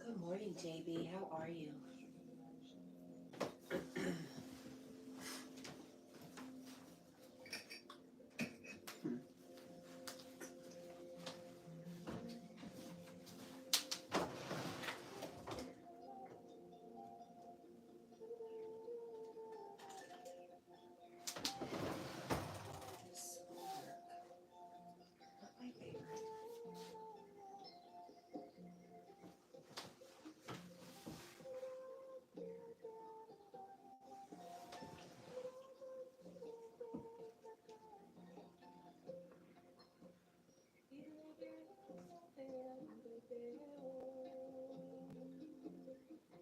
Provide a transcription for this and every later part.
Good morning, JB. How are you? Not my favorite.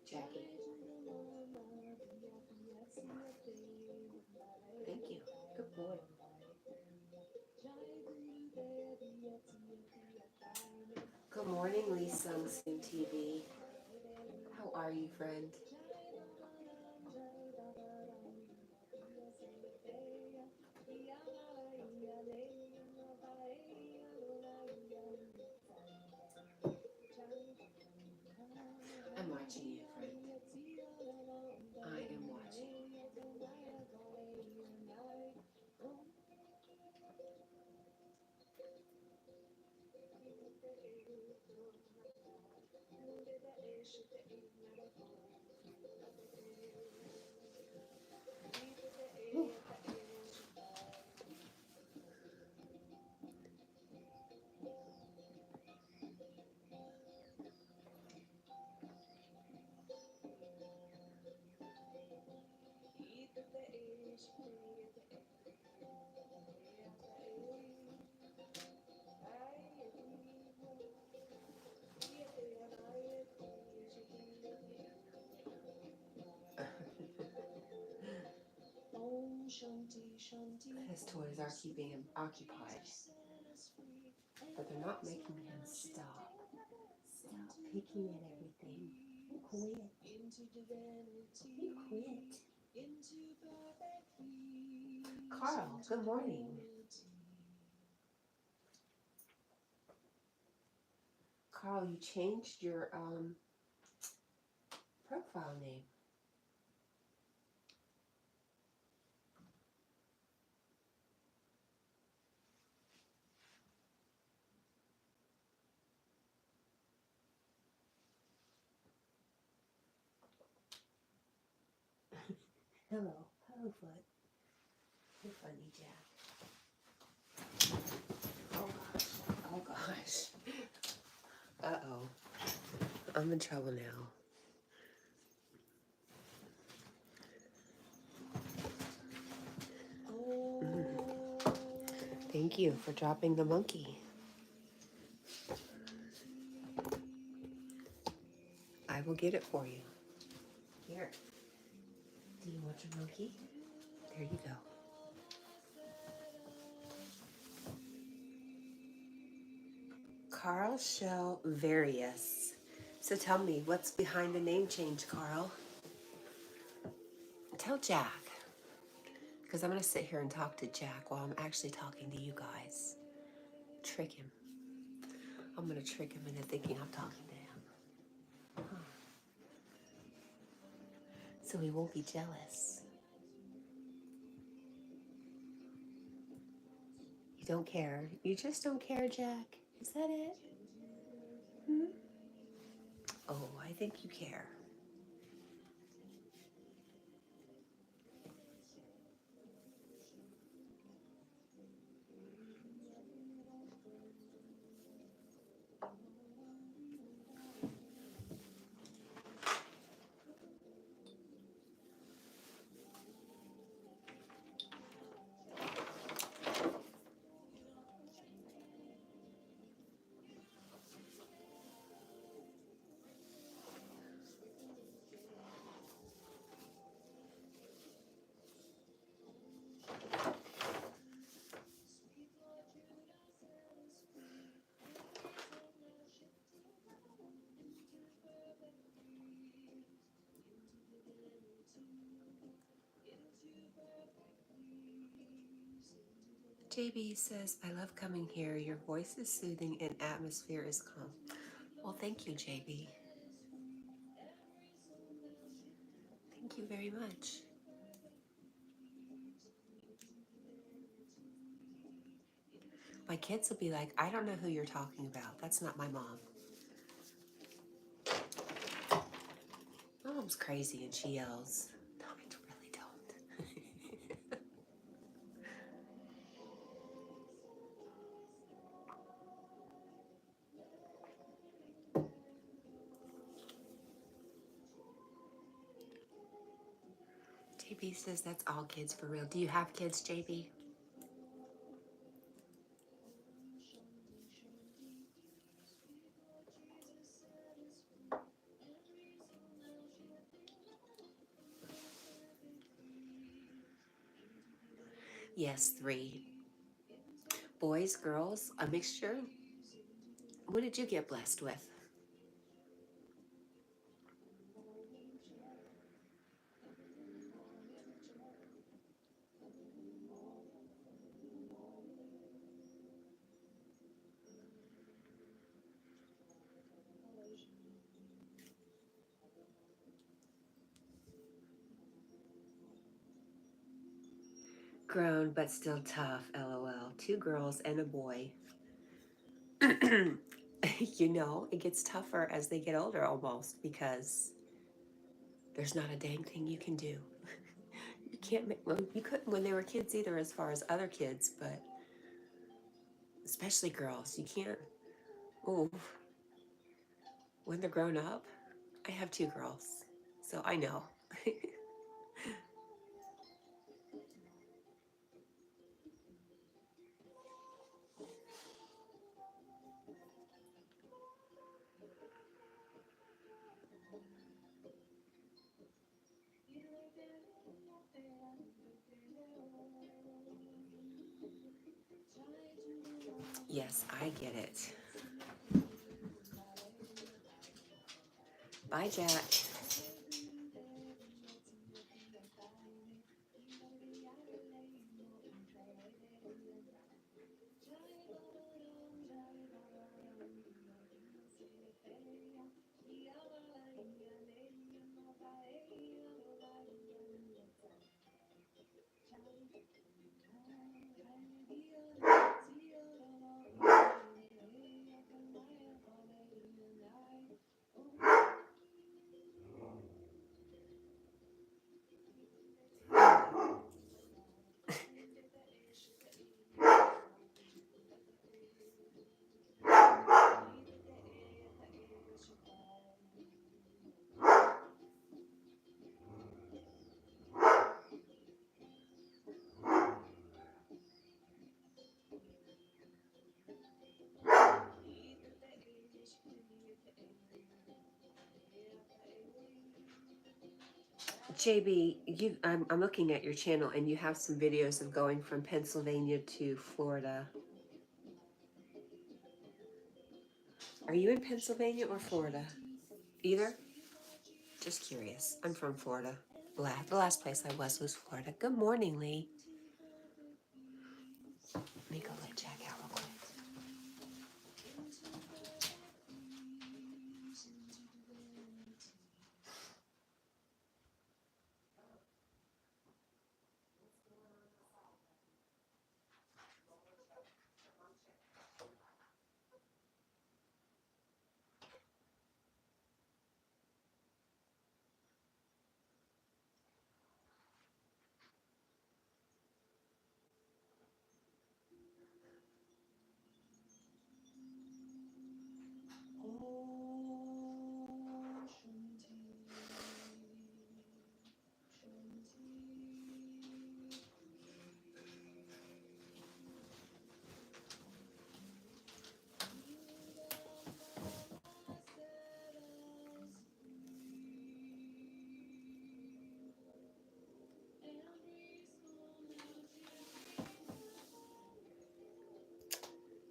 Jackie. Thank you. Good boy. Good morning, Lee Sung Soon TV. How are you, friend? I'm watching you, friend. I am watching. Ooh. His toys are keeping him occupied, but they're not making him stop. Stop picking at everything. You quit. You quit. Carl, good morning. Carl, you changed your profile name. Hello, hello, Foot. You're funny, Jack. Oh gosh, oh gosh. Uh-oh, I'm in trouble now. Thank you for dropping the monkey. I will get it for you. Here. Do you want your monkey? There you go. Carl Shell Various. So tell me, what's behind the name change, Carl? Tell Jack. Because I'm going to sit here and talk to Jack while I'm actually talking to you guys. Trick him. I'm going to trick him into thinking I'm talking to him. Huh. So he won't be jealous. You don't care. You just don't care, Jack. Is that it? Hmm? Oh, I think you care. JB says, I love coming here. Your voice is soothing and atmosphere is calm. Well, thank you, JB. Thank you very much. My kids will be like, I don't know who you're talking about. That's not my mom. My mom's crazy and she yells. No, I really don't. JB says that's all kids for real. Do you have kids, JB? Yes, 3. Boys, girls, a mixture. What did you get blessed with? Grown but still tough, LOL. 2 girls and a boy. You know, it gets tougher as they get older almost because there's not a dang thing you can do. You can't make, well, you couldn't when they were kids either as far as other kids, but especially girls, you can't. Oh, when they're grown up, I have 2 girls, so I know. Yes, I get it. Bye, Jack. JB, I'm looking at your channel and you have some videos of going from Pennsylvania to Florida. Are you in Pennsylvania or Florida? Either? Just curious. I'm from Florida. The last place I was Florida. Good morning, Lee. Let me go let Jack out real quick.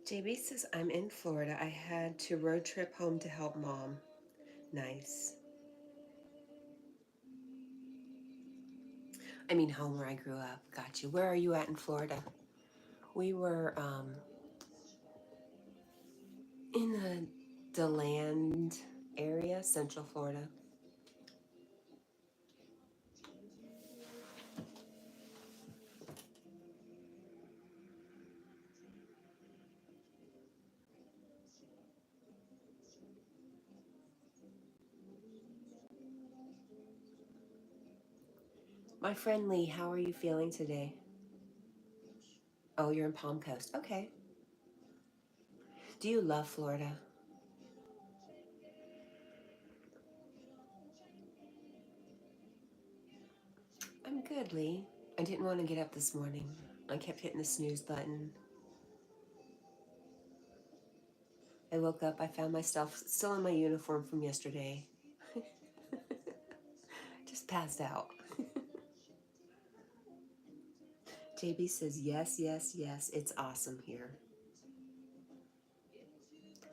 JB says, I'm in Florida. I had to road trip home to help mom. Nice. I mean, home where I grew up. Got you. Where are you at in Florida? We were in the DeLand area, Central Florida. My friend Lee, how are you feeling today? Oh, you're in Palm Coast. Okay. Do you love Florida? I'm good, Lee. I didn't want to get up this morning. I kept hitting the snooze button. I woke up, I found myself still in my uniform from yesterday. Just passed out. JB says, yes, yes, yes, it's awesome here.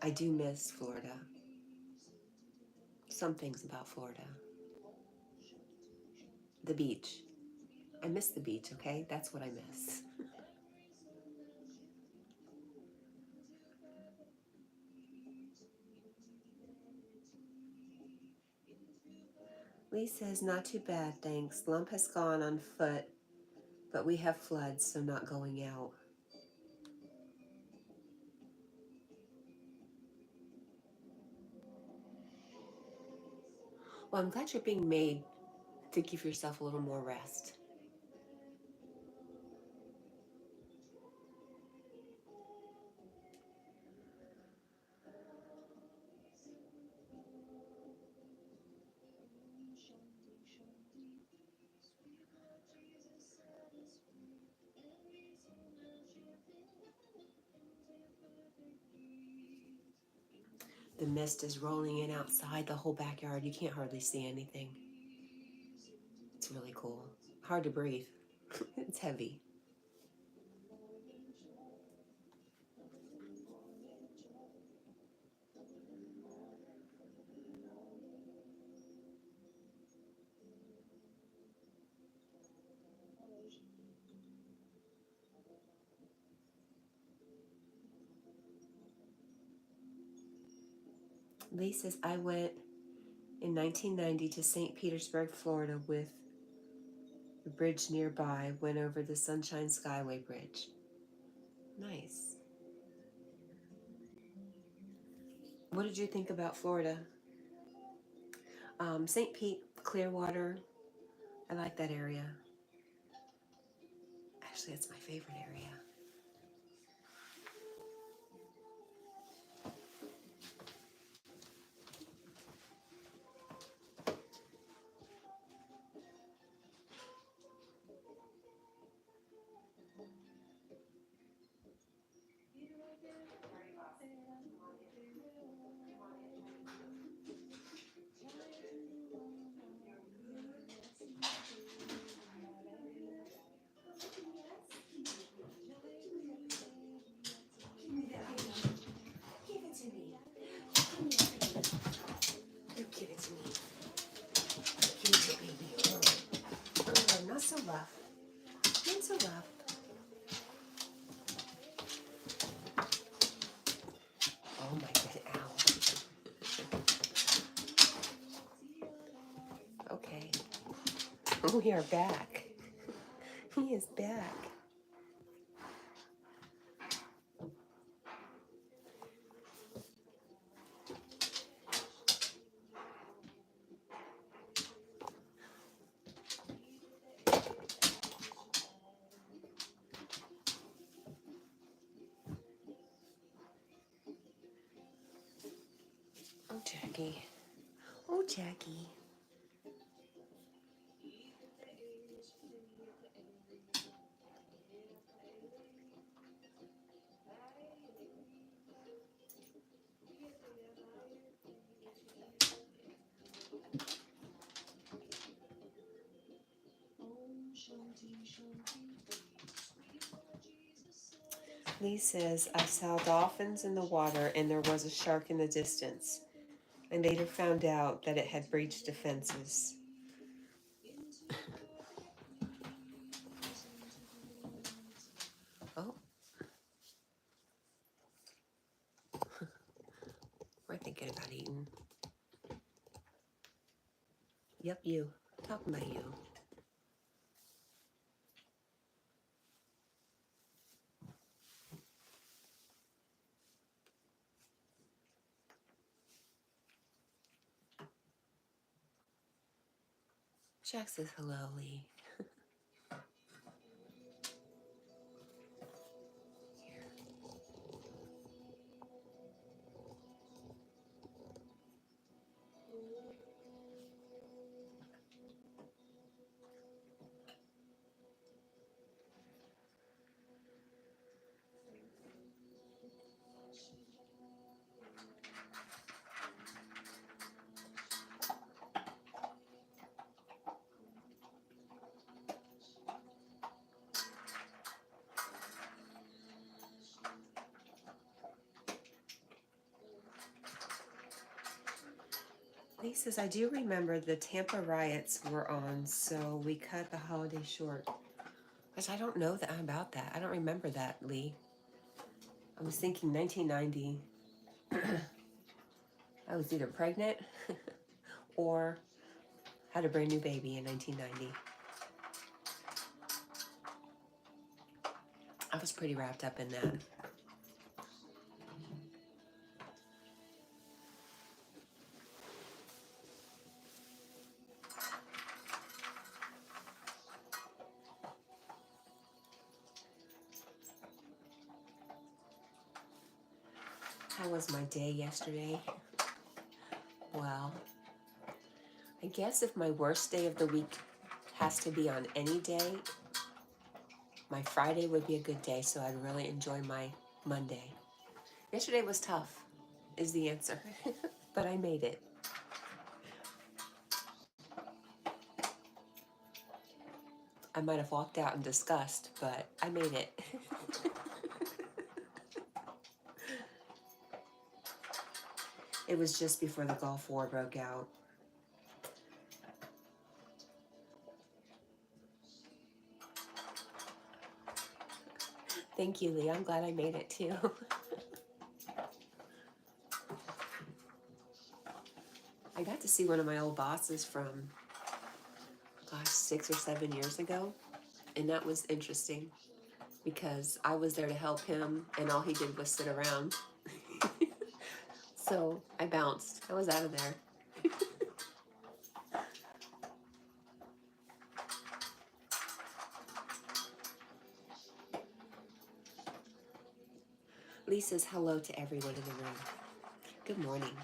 I do miss Florida. Some things about Florida. The beach. I miss the beach, okay? That's what I miss. Lee says, not too bad, thanks. Lump has gone on foot, but we have floods, so not going out. Well, I'm glad you're being made to give yourself a little more rest. The mist is rolling in outside the whole backyard. You can't hardly see anything. It's really cool. Hard to breathe. It's heavy. Lee says, I went in 1990 to St. Petersburg, Florida with the bridge nearby, went over the Sunshine Skyway Bridge. Nice. What did you think about Florida? St. Pete, Clearwater, I like that area. Actually, it's my favorite area. You give it to me. Give it to baby. Oh, not so rough. Not so rough. Oh my goodness, ow. Okay. We are back. He is back. Oh, Jackie. Oh, Jackie. Lee says, I saw dolphins in the water and there was a shark in the distance. I later found out that it had breached defenses. Oh, we're thinking about eating. Yep, you. Talking about you. Jack says hello, Lee. Lee says, I do remember the Tampa riots were on, so we cut the holiday short. Which I don't know that about that. I don't remember that, Lee. I was thinking 1990. I was either pregnant or had a brand new baby in 1990. I was pretty wrapped up in that. How was my day yesterday? Well, I guess if my worst day of the week has to be on any day, my Friday would be a good day, so I'd really enjoy my Monday. Yesterday was tough, is the answer, but I made it. I might have walked out in disgust, but I made it. It was just before the Gulf War broke out. Thank you, Lee. I'm glad I made it too. to see one of my old bosses from, gosh, 6 or 7 years ago. And that was interesting because I was there to help him and all he did was sit around. So I bounced. I was out of there. Lee says hello to everyone in the room. Good morning.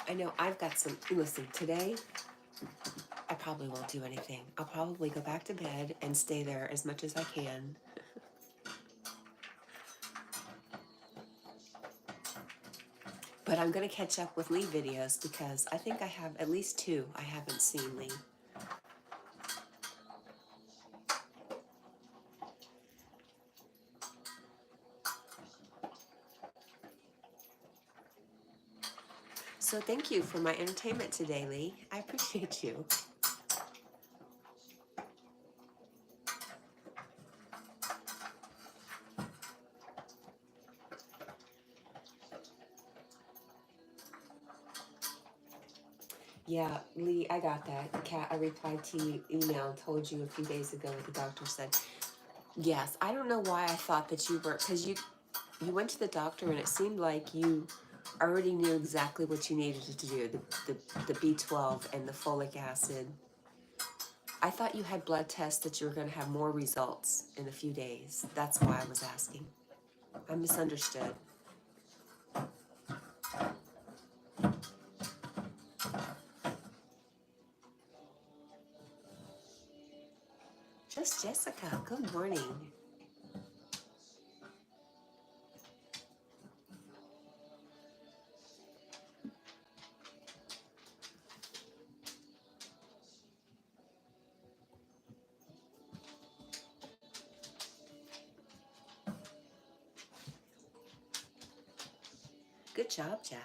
I know I've got some, listen, today I probably won't do anything. I'll probably go back to bed and stay there as much as I can. But I'm going to catch up with Lee videos because I think I have at least 2 I haven't seen Lee. So thank you for my entertainment today, Lee. I appreciate you. Yeah, Lee, I got that. Kat, I replied to your email and told you a few days ago what the doctor said. Yes, I don't know why I thought that you were, because you went to the doctor and it seemed like you already knew exactly what you needed to do, the B12 and the folic acid. I thought you had blood tests that you were going to have more results in a few days. That's why I was asking. I misunderstood. Just Jessica, good morning. Good job, Jack.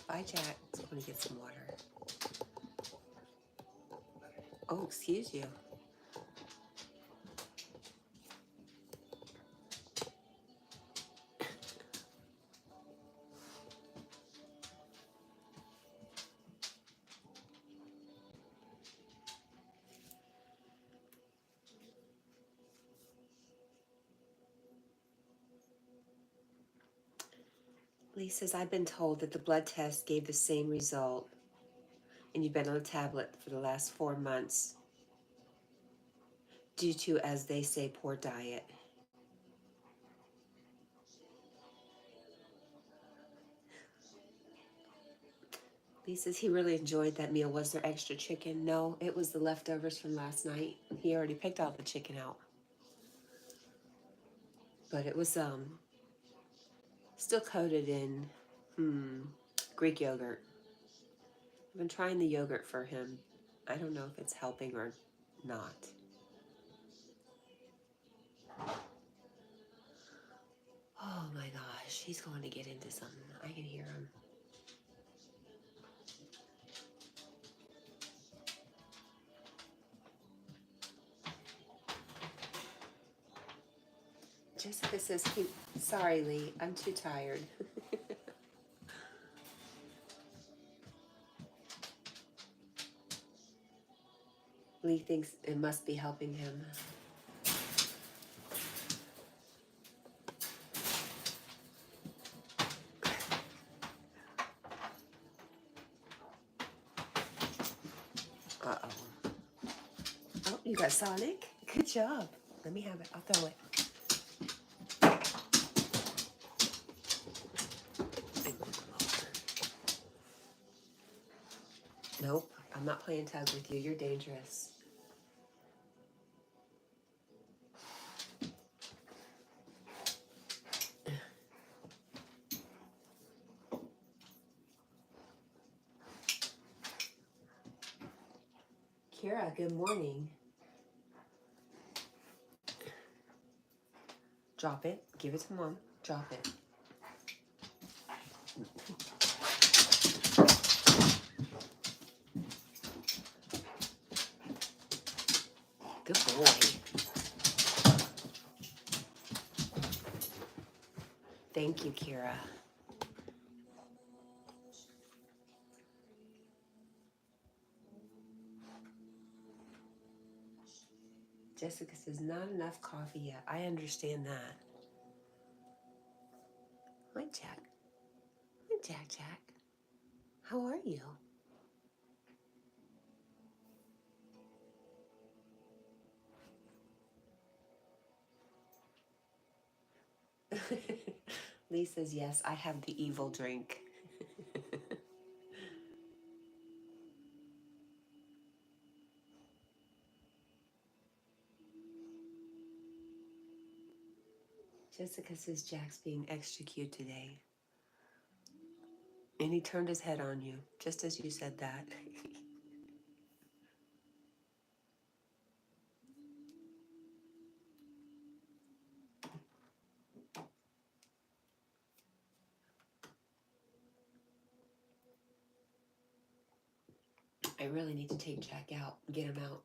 Bye, Jack. I'm going to get some water. Oh, excuse you. Lee says, I've been told that the blood test gave the same result, and you've been on a tablet for the last 4 months due to, as they say, poor diet. Lee says he really enjoyed that meal. Was there extra chicken? No, it was the leftovers from last night. He already picked all the chicken out. But it was still coated in Greek yogurt. I've been trying the yogurt for him. I don't know if it's helping or not. Oh my gosh, he's going to get into something. I can hear him. Jessica says, sorry, Lee, I'm too tired. Lee thinks it must be helping him. Uh-oh. Oh, you got Sonic? Good job. Let me have it. I'll throw it. Nope, I'm not playing tag with you. You're dangerous. Kara, good morning. Drop it. Give it to Mom. Drop it. Good boy. Thank you, Kira. Jessica says, not enough coffee yet. I understand that. Hi, Jack. Hi, Jack. How are you? Lee says, yes, I have the evil drink. Jessica says, Jack's being extra cute today. And he turned his head on you, just as you said that. I really need to take Jack out, get him out.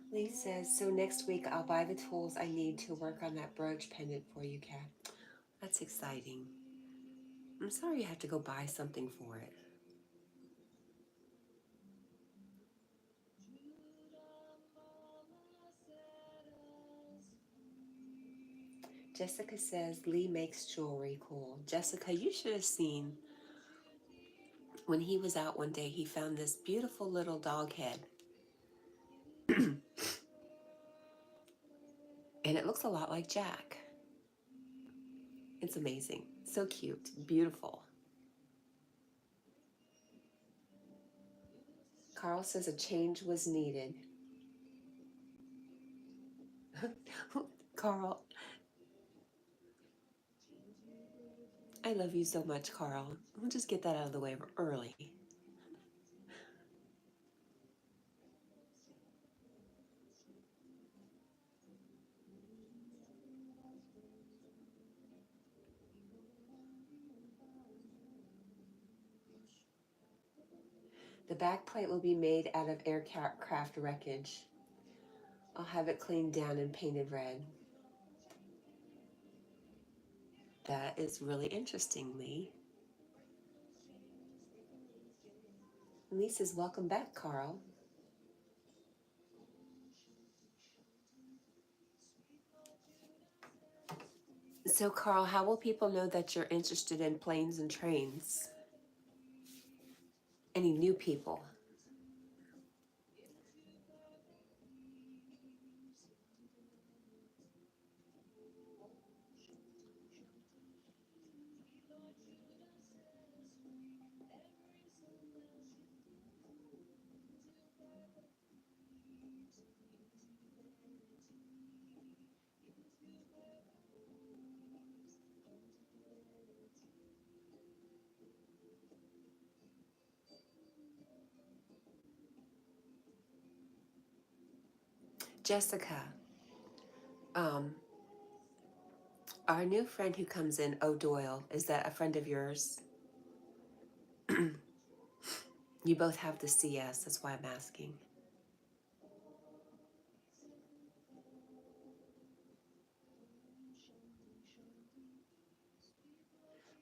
Lee says, so next week I'll buy the tools I need to work on that brooch pendant for you, Kat. That's exciting. I'm sorry you have to go buy something for it. Jessica says, Lee makes jewelry cool. Jessica, you should have seen when he was out one day, he found this beautiful little dog head. And it looks a lot like Jack. It's amazing. So cute. Beautiful. Carl says a change was needed. Carl, I love you so much, Carl. We'll just get that out of the way early. The back plate will be made out of aircraft wreckage. I'll have it cleaned down and painted red. That is really interesting, Lee. Lee says, welcome back, Carl. So, Carl, how will people know that you're interested in planes and trains? Any new people? Jessica, our new friend who comes in, O'Doyle, is that a friend of yours? You both have the CS, that's why I'm asking.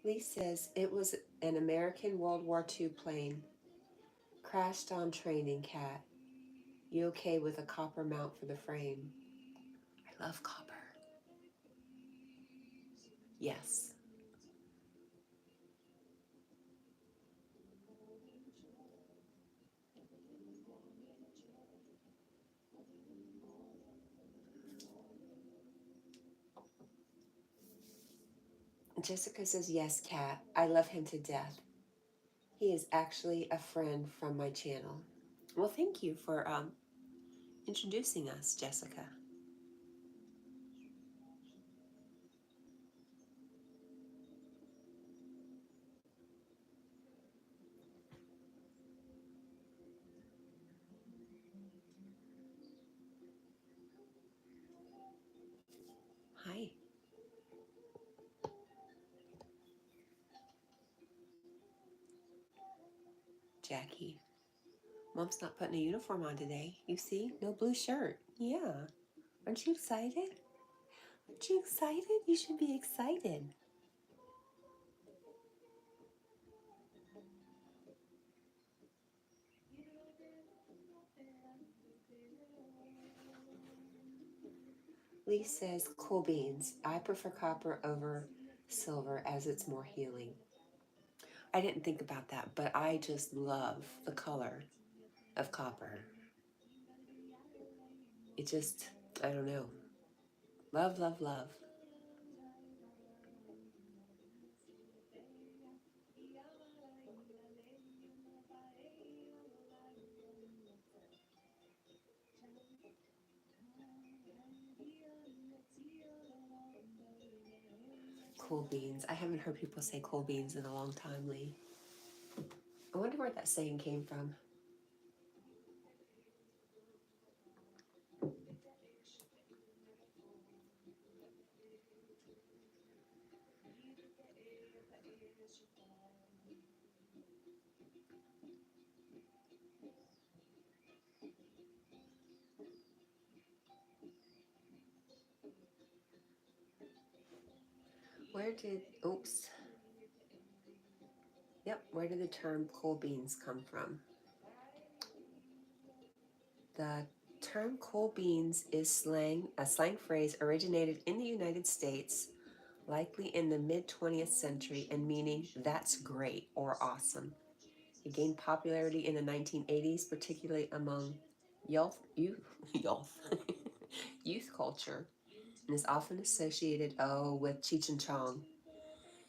Lee says it was an American World War II plane. Crashed on training, Cat. You okay with a copper mount for the frame? I love copper. Yes. Jessica says, yes, Kat. I love him to death. He is actually a friend from my channel. Well, thank you for introducing us, Jessica. Hi, Jackie. Mom's not putting a uniform on today. You see? No blue shirt. Yeah. Aren't you excited? Aren't you excited? You should be excited. Lee says, cool beans. I prefer copper over silver as it's more healing. I didn't think about that, but I just love the color of copper. It just, I don't know. Love, love, love. Cool beans. I haven't heard people say cool beans in a long time, Lee. I wonder where that saying came from. Oops. Yep, where did the term cool beans come from? The term cool beans is a slang phrase originated in the United States, likely in the mid-20th century, and meaning that's great or awesome. It gained popularity in the 1980s, particularly among youth, youth culture, and is often associated, with Cheech and Chong,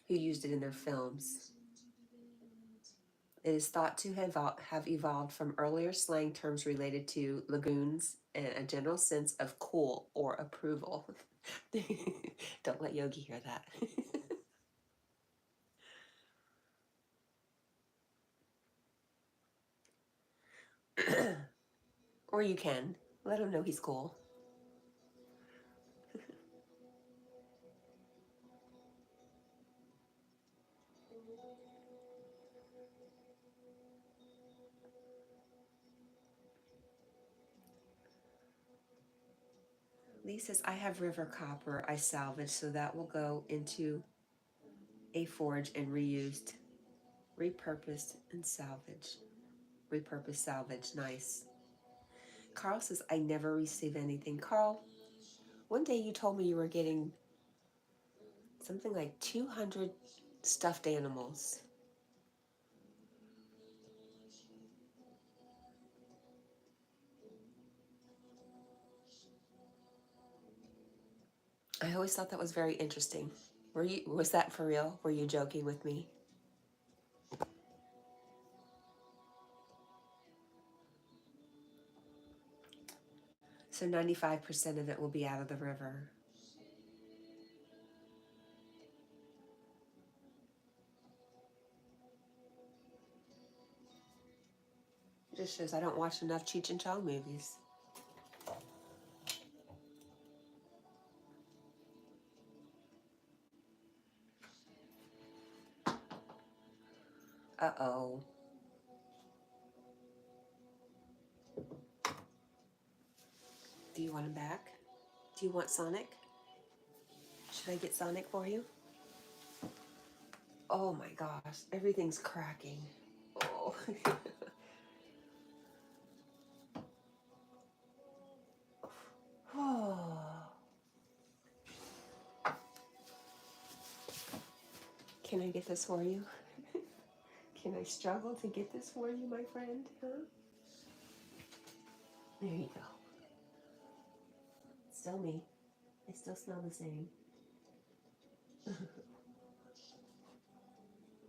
who used it in their films. It is thought to have evolved from earlier slang terms related to lagoons and a general sense of cool or approval. Don't let Yogi hear that. Or you can. Let him know he's cool. Lee says, I have river copper I salvaged, so that will go into a forge and reused, repurposed, and salvaged. Repurposed, salvage, nice. Carl says, I never receive anything. Carl, one day you told me you were getting something like 200 stuffed animals. I always thought that was very interesting. Was that for real? Were you joking with me? So 95% of it will be out of the river. It just shows I don't watch enough Cheech and Chong movies. Uh-oh. Do you want him back? Do you want Sonic? Should I get Sonic for you? Oh my gosh, everything's cracking. Oh. Oh. Can I get this for you? Can I struggle to get this for you, my friend? Huh? There you go. Still me. I still smell the same.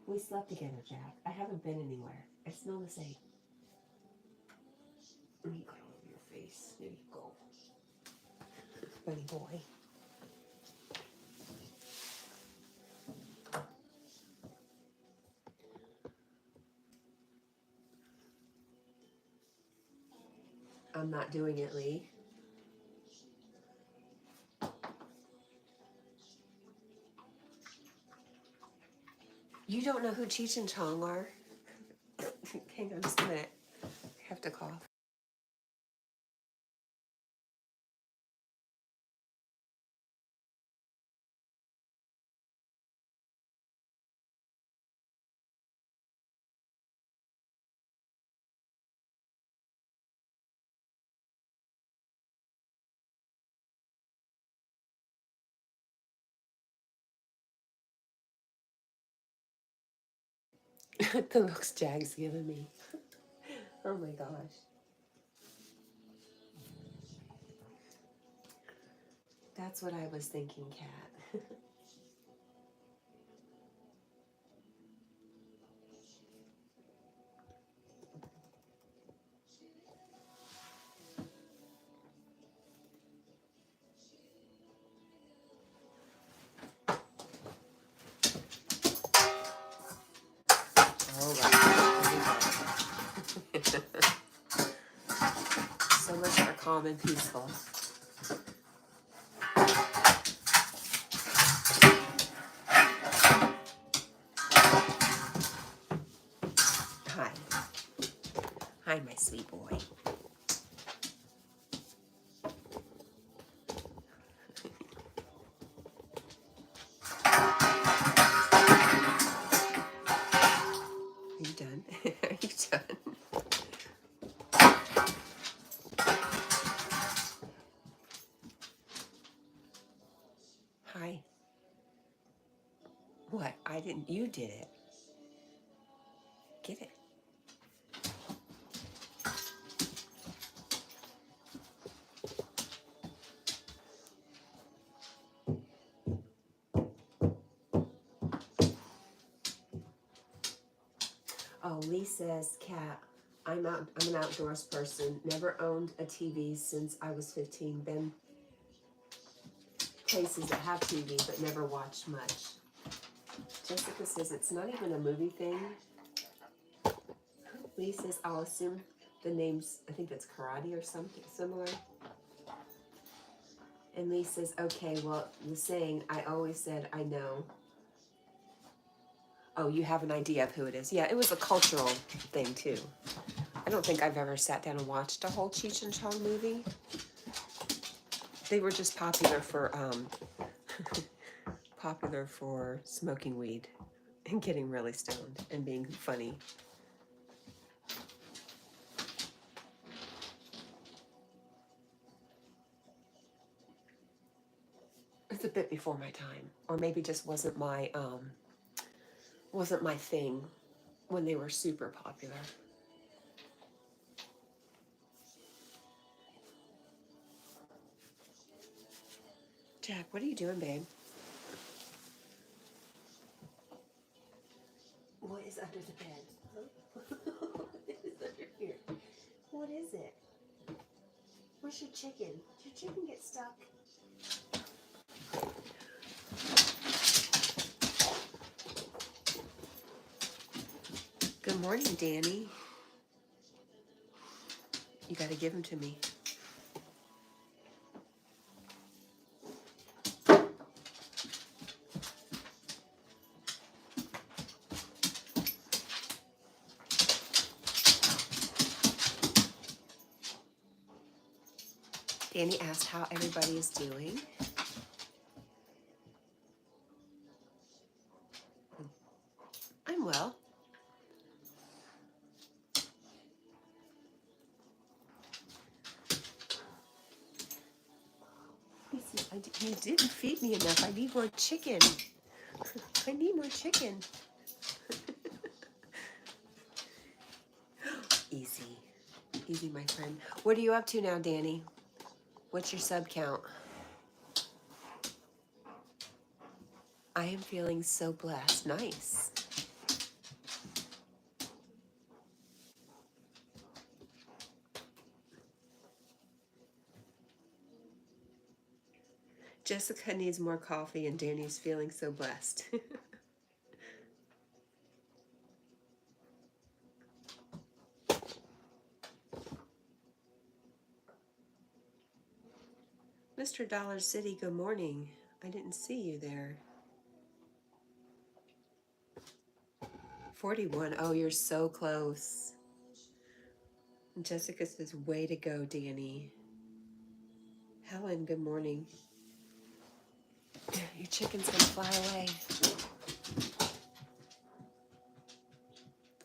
We slept together, Jack. I haven't been anywhere. I smell the same. Let me go over your face. There you go. Funny boy. I'm not doing it, Lee. You don't know who Cheech and Chong are? Hang on just a minute. I have to cough. The looks Jag's giving me. Oh my gosh. That's what I was thinking, Kat. All right. So much more calm and peaceful. Hi. Hi, my sweet boy. Are you done? Are you done? Hi. What? I didn't. You did it. Get it. Oh, Lee says, Kat, I'm an outdoors person. Never owned a TV since I was 15. Been places that have TV, but never watched much. Jessica says it's not even a movie thing. Lee says, I'll assume the name's, I think that's karate or something similar. And Lee says, okay, well, the saying, I always said I know. Oh, you have an idea of who it is. Yeah, it was a cultural thing, too. I don't think I've ever sat down and watched a whole Cheech and Chong movie. They were just popular for smoking weed and getting really stoned and being funny. It's a bit before my time, or maybe just wasn't my thing when they were super popular. Jack, what are you doing, babe? What is under the bed? Huh? What is under here? What is it? Where's your chicken? Did your chicken get stuck? Good morning, Danny. You got to give them to me. Danny asked how everybody is doing. I'm well. He says, you didn't feed me enough. I need more chicken. I need more chicken. Easy. Easy, my friend. What are you up to now, Danny? What's your sub count? I am feeling so blessed. Nice. Jessica needs more coffee and Danny's feeling so blessed. Mr. Dollar City, good morning. I didn't see you there. 41. Oh, you're so close. Jessica says, way to go, Danny. Helen, good morning. Your chicken's gonna fly away.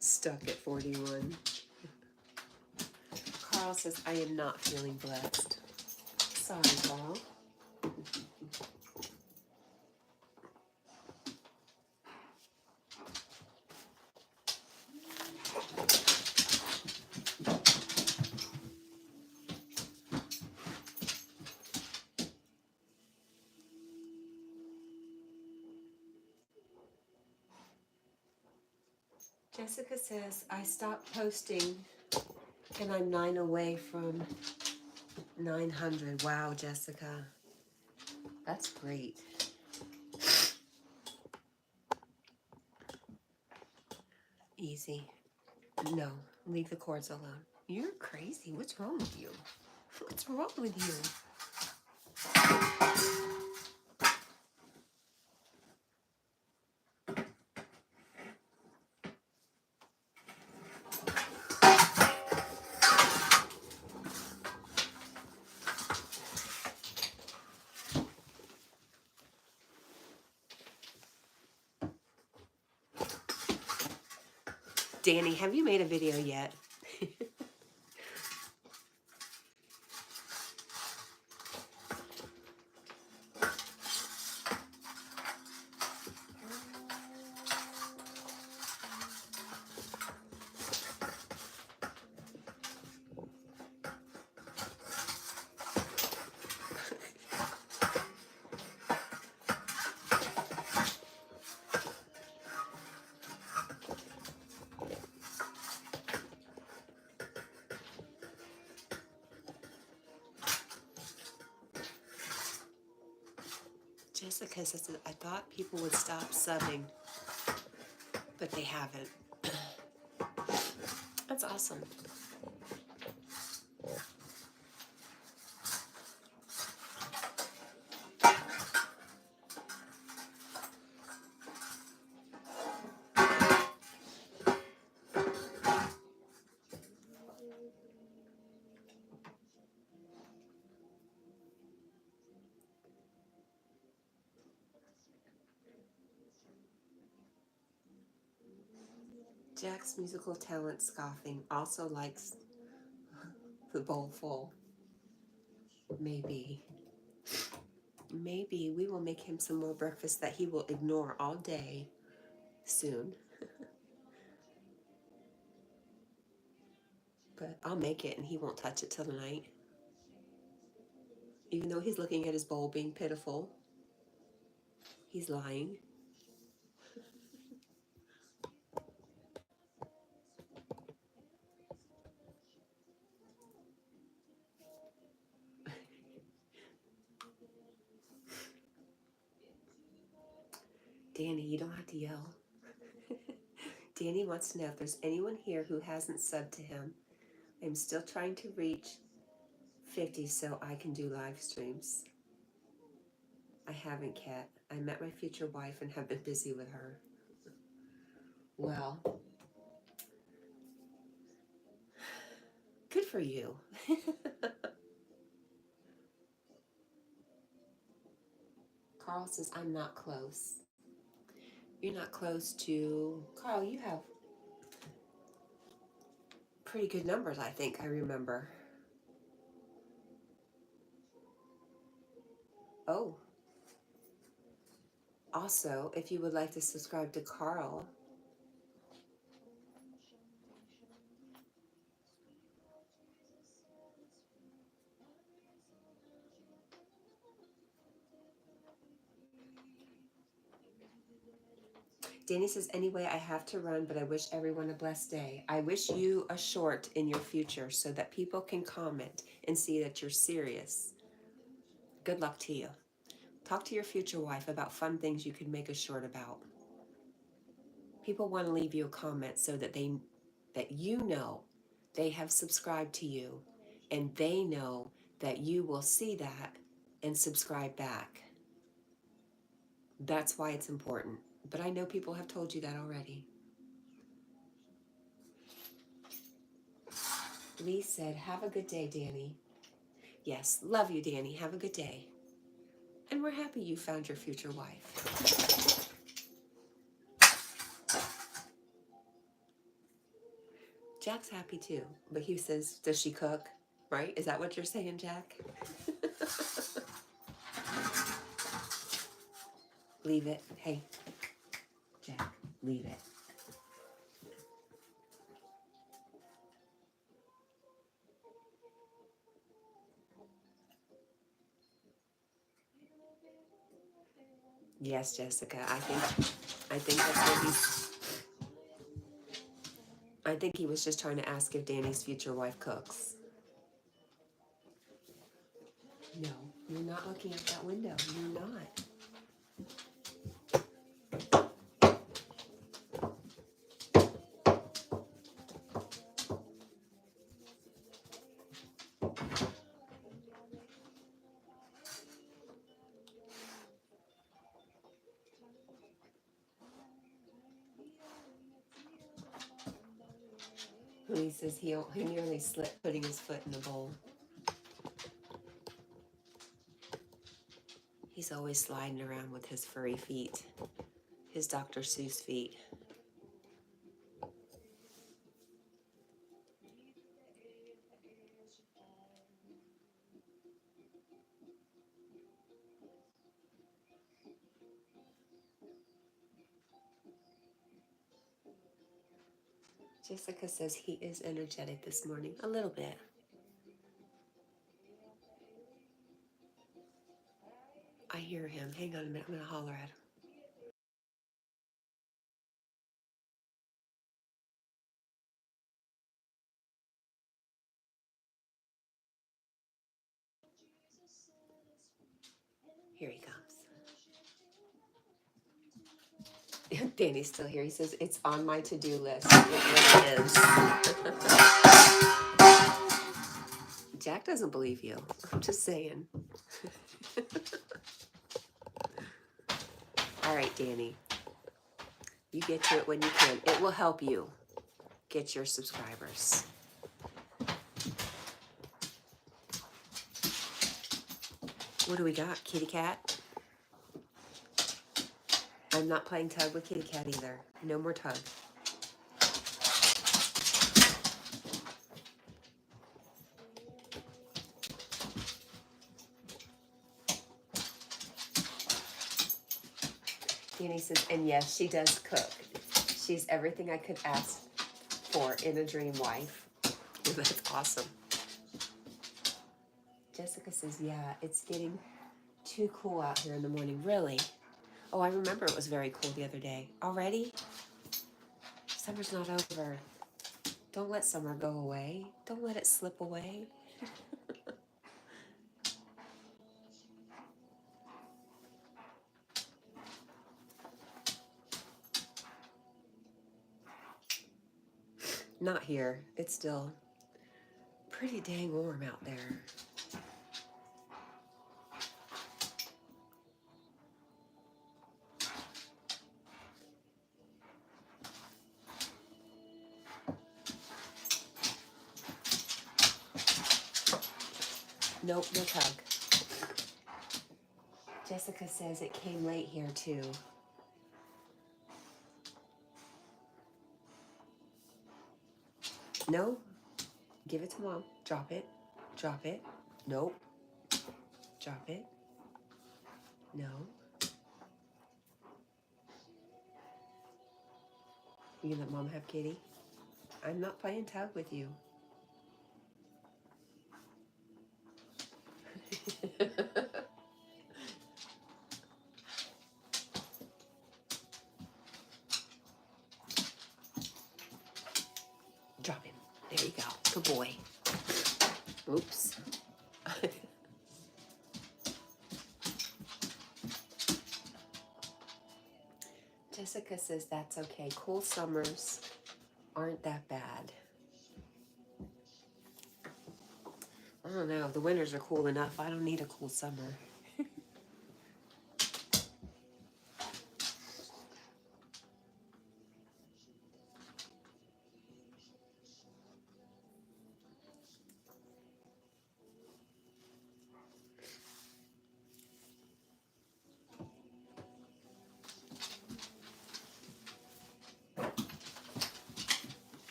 Stuck at 41. Carl says, I am not feeling blessed. Sorry, Carl. Jessica says, I stopped posting and I'm 9 away from 900. Wow, Jessica. That's great. Easy. No, leave the cords alone. You're crazy. What's wrong with you? What's wrong with you? Danny, have you made a video yet? Jessica says, I thought people would stop subbing, but they haven't. That's awesome. Jack's musical talent scoffing also likes the bowl full. Maybe. Maybe we will make him some more breakfast that he will ignore all day soon. But I'll make it and he won't touch it till the night. Even though he's looking at his bowl being pitiful, he's lying. Danny, you don't have to yell. Danny wants to know if there's anyone here who hasn't subbed to him. I'm still trying to reach 50 so I can do live streams. I haven't, Kat. I met my future wife and have been busy with her. Well, good for you. Carl says, I'm not close. You're not close to... Carl, you have pretty good numbers, I think. I remember. Oh. Also, if you would like to subscribe to Carl, Danny says, anyway, I have to run, but I wish everyone a blessed day. I wish you a short in your future so that people can comment and see that you're serious. Good luck to you. Talk to your future wife about fun things you could make a short about. People want to leave you a comment so that you know they have subscribed to you, and they know that you will see that and subscribe back. That's why it's important. But I know people have told you that already. Lee said, have a good day, Danny. Yes, love you, Danny. Have a good day. And we're happy you found your future wife. Jack's happy too, but he says, does she cook? Right? Is that what you're saying, Jack? Leave it. Hey, Jack, leave it. Yes, Jessica. I think that's what I think he was just trying to ask if Danny's future wife cooks. No, you're not looking at that window. You're not. He says he nearly slipped putting his foot in the bowl. He's always sliding around with his furry feet, his Dr. Seuss feet. Jessica says he is energetic this morning, a little bit. I hear him. Hang on a minute. I'm going to holler at him. Here he comes. Danny's still here. He says, it's on my to-do list. It really is. Jack doesn't believe you. I'm just saying. All right, Danny. You get to it when you can. It will help you get your subscribers. What do we got? Kitty cat? I'm not playing tug with kitty cat either. No more tug. Danny says, and yes, she does cook. She's everything I could ask for in a dream wife. That's awesome. Jessica says, yeah, it's getting too cool out here in the morning. Really? Oh, I remember it was very cool the other day. Already? Summer's not over. Don't let summer go away. Don't let it slip away. Not here. It's still pretty dang warm out there. Nope, no tug. Jessica says it came late here too. No, give it to mom. Drop it. Drop it. Nope. Drop it. No. You can let mom have kitty. I'm not playing tug with you. Drop him. There you go. Good boy. Oops. Jessica says that's okay. Cool summers aren't that bad. I don't know. The winters are cool enough. I don't need a cool summer.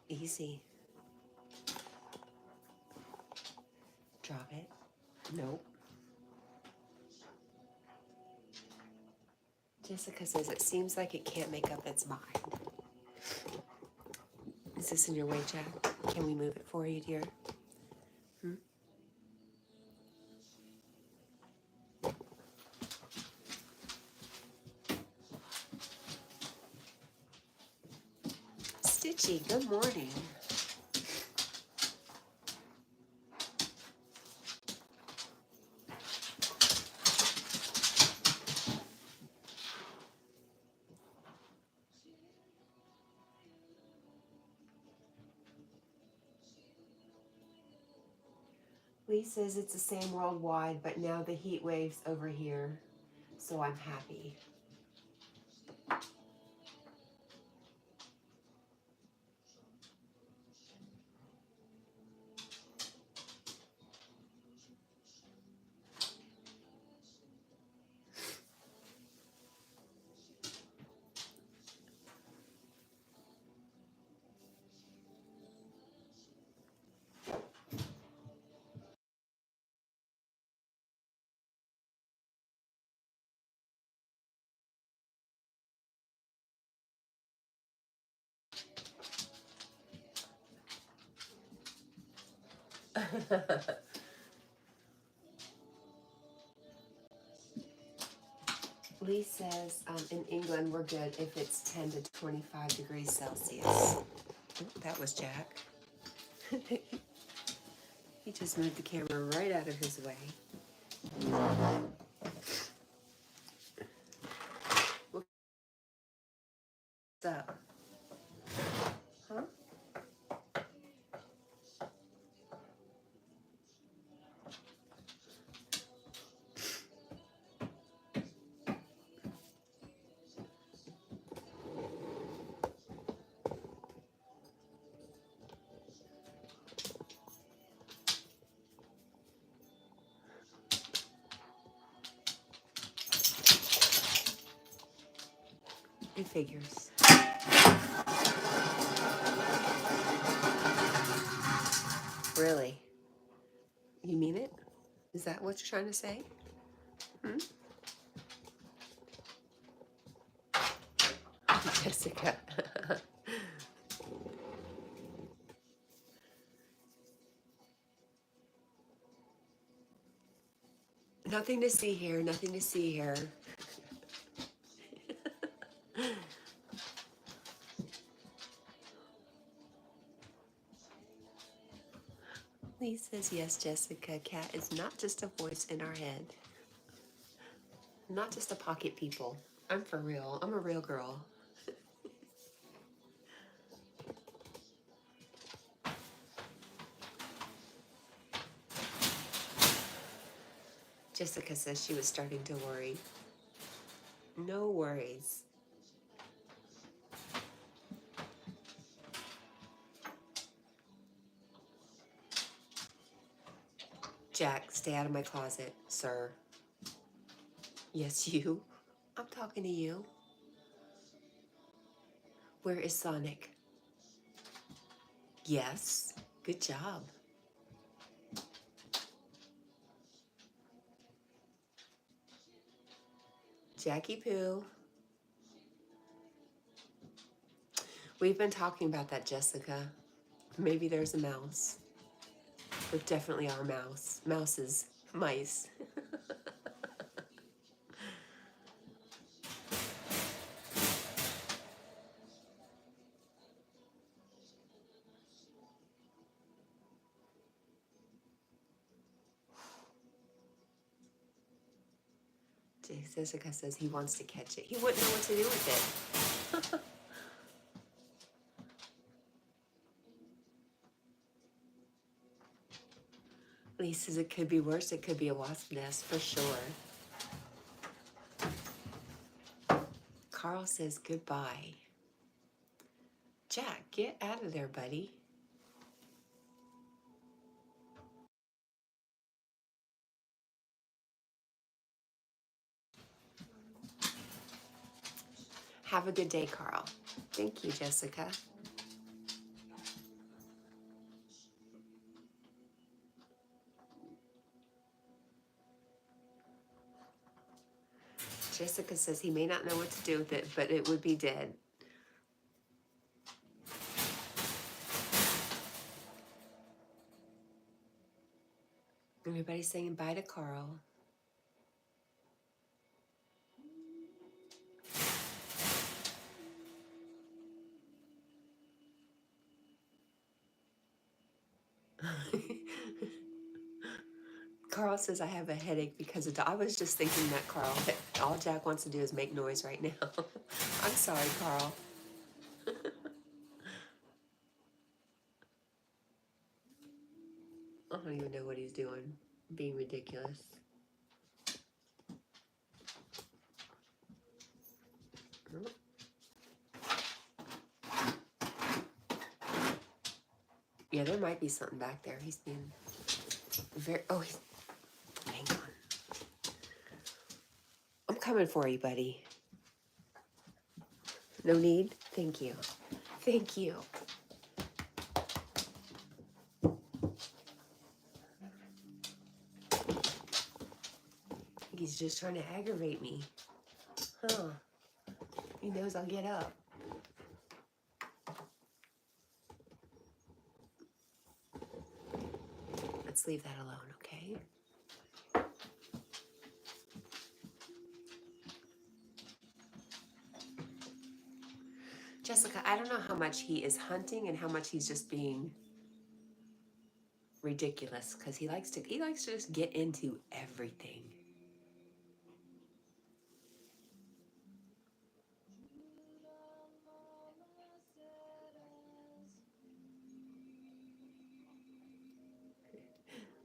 Easy. Drop it. Nope. Jessica says it seems like it can't make up its mind. Is this in your way, Jack? Can we move it for you, dear? Stitchy, good morning. Lee says it's the same worldwide, but now the heat waves over here, so I'm happy. Lee says in England we're good if it's 10 to 25 degrees Celsius. Oh, that was Jack. He just moved the camera right out of his way. What's up? Huh? It figures. Really? You mean it? Is that what you're trying to say? Hmm? Jessica. Nothing to see here, nothing to see here. Lee says, yes, Jessica, Cat is not just a voice in our head. Not just a pocket people. I'm for real. I'm a real girl. Jessica says she was starting to worry. No worries. Jack, stay out of my closet, sir. Yes, you. I'm talking to you. Where is Sonic? Yes. Good job. Jackie Poo. We've been talking about that, Jessica. Maybe there's a mouse. There definitely are mouses, mice. Jessica says he wants to catch it. He wouldn't know what to do with it. Lee says it could be worse. It could be a wasp nest for sure. Carl says goodbye. Jack, get out of there, buddy. Have a good day, Carl. Thank you, Jessica. Jessica says he may not know what to do with it, but it would be dead. Everybody's saying bye to Carl. Carl says I have a headache because of I was just thinking that, Carl, that all Jack wants to do is make noise right now. I'm sorry, Carl. I don't even know what he's doing. Being ridiculous. Yeah, there might be something back there. He's being very... Oh, he's... Hang on. I'm coming for you, buddy. No need? Thank you. Thank you. He's just trying to aggravate me. Huh. He knows I'll get up. Let's leave that alone, okay? Jessica, I don't know how much he is hunting and how much he's just being ridiculous, because he likes to just get into everything.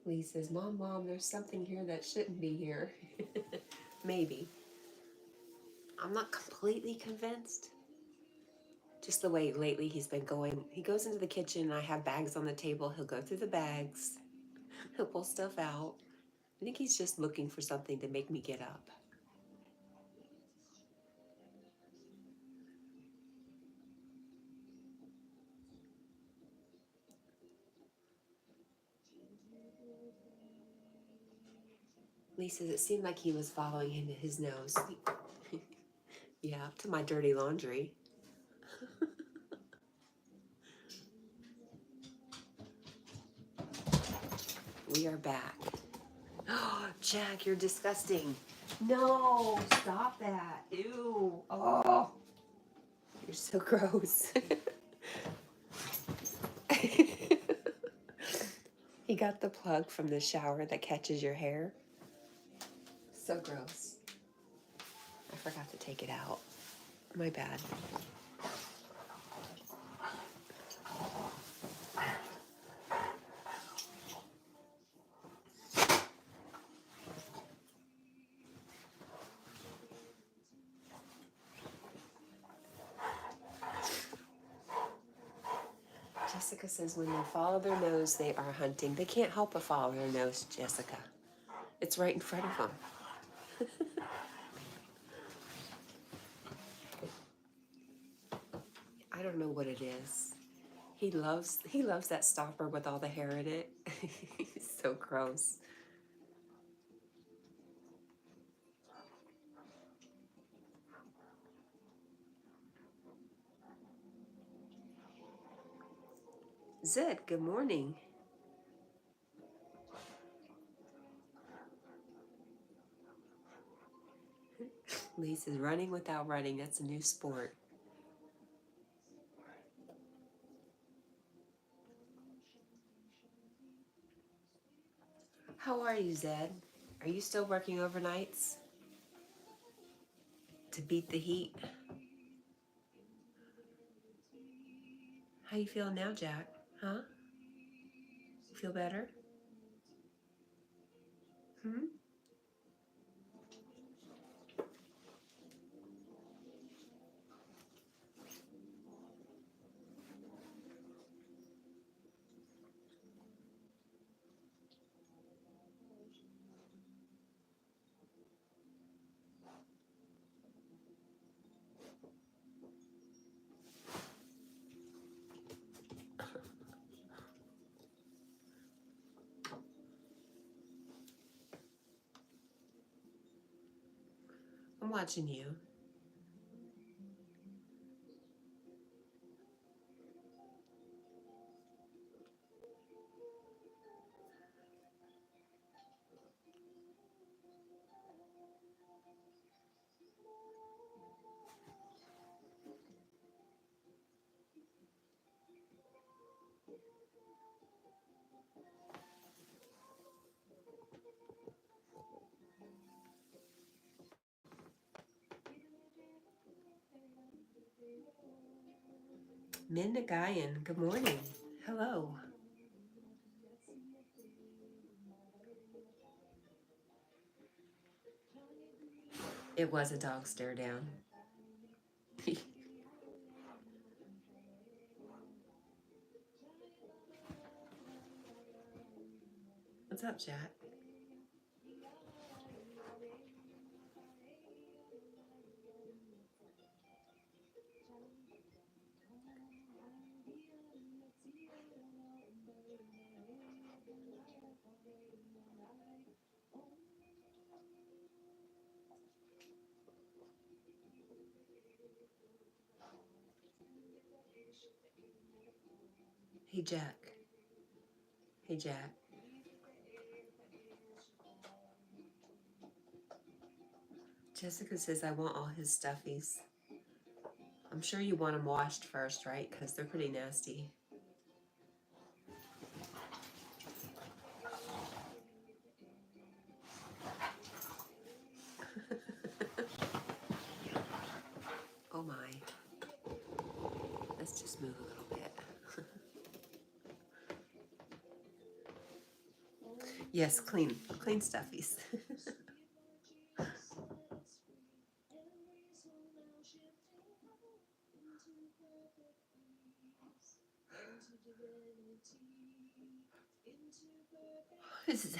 Lee says, Mom, there's something here that shouldn't be here. Maybe. I'm not completely convinced. Just the way lately he's been going. He goes into the kitchen and I have bags on the table. He'll go through the bags. He'll pull stuff out. I think he's just looking for something to make me get up. Lee says it seemed like he was following his nose. Yeah, to my dirty laundry. We are back. Oh, Jack, you're disgusting. No, stop that. Ew. Oh, you're so gross. He got the plug from the shower that catches your hair. So gross. I forgot to take it out. My bad. Jessica says when they follow their nose, they are hunting. They can't help but follow their nose, Jessica. It's right in front of them. I don't know what it is. He loves that stopper with all the hair in it. He's so gross. Zed, good morning. Lisa's running without running. That's a new sport. How are you, Zed? Are you still working overnights? to beat the heat. How you feeling now, Jack? Huh? You feel better? Hmm? I'm watching you. Minda Guyan, good morning. Hello. It was a dog stare down. What's up, Jack? Hey, Jack. Hey, Jack. Jessica says I want all his stuffies. I'm sure you want them washed first, right? Because they're pretty nasty. Oh my. Let's just move a little bit. Yes, clean stuffies. This is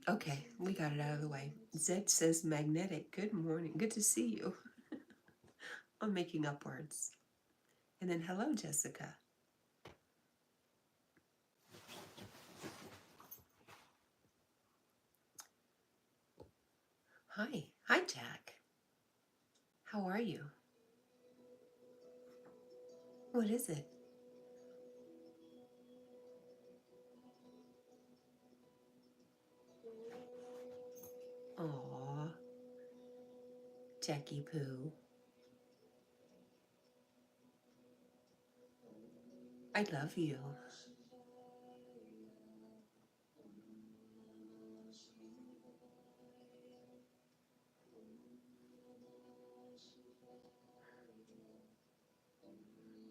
okay. We got it out of the way. Zed says magnetic. Good morning. Good to see you. I'm making up words. And then hello, Jessica. Hi. Hi, Jack. How are you? What is it? Aw. Jackie Poo. I love you.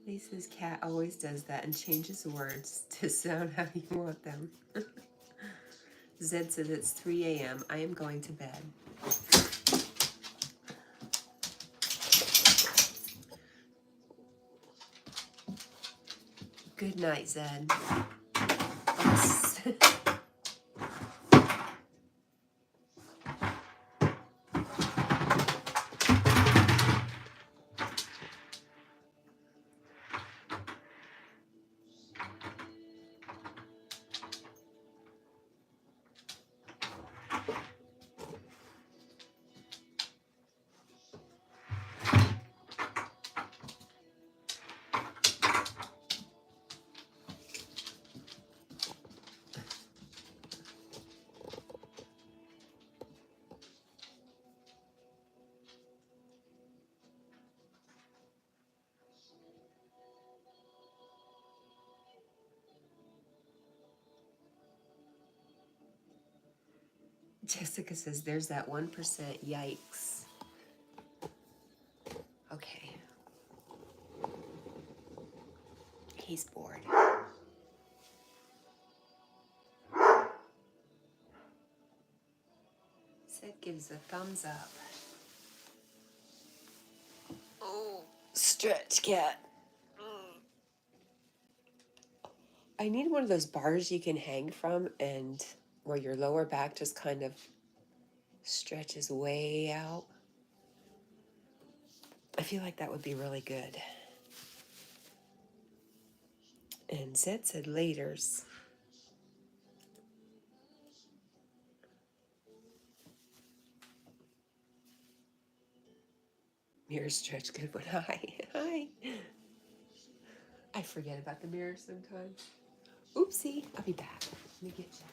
Lisa's cat always does that and changes words to sound how you want them. Zed says it's 3 a.m. I am going to bed. Good night, Zed. Jessica says there's that 1%. Yikes. He's bored. Sid gives a thumbs up. Oh, stretch, cat. I need one of those bars you can hang from and where your lower back just kind of stretches way out. I feel like that would be really good. And Zed said laters. Mirror stretch good one. Hi. Hi. I forget about the mirror sometimes. Oopsie. I'll be back. Let me get Jack.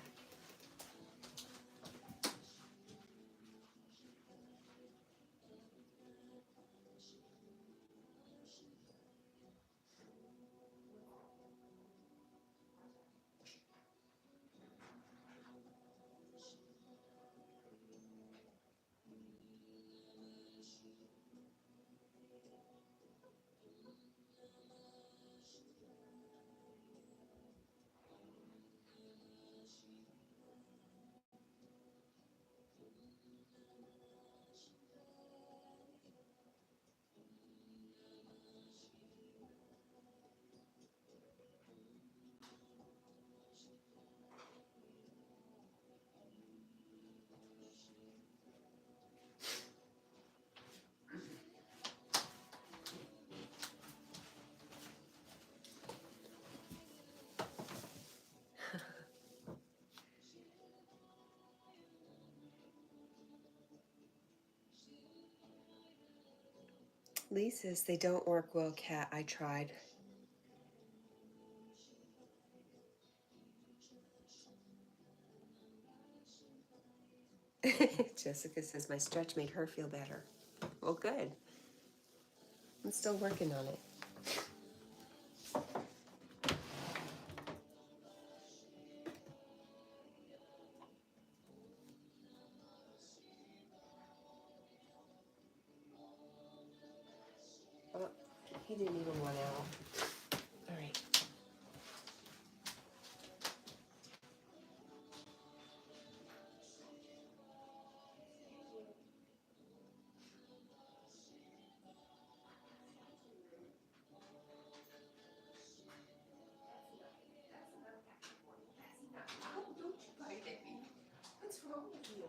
Lee says they don't work well, Cat. I tried. Jessica says my stretch made her feel better. Well, good. I'm still working on it. Oh, he didn't even want out. All right. Oh, don't you bite at me. What's wrong with you?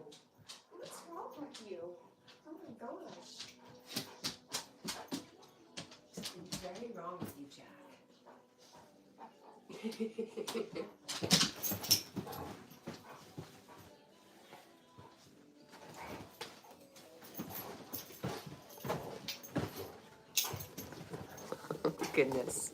What's wrong with you? Oh my gosh. Something's very wrong with you, Jack. Oh, goodness.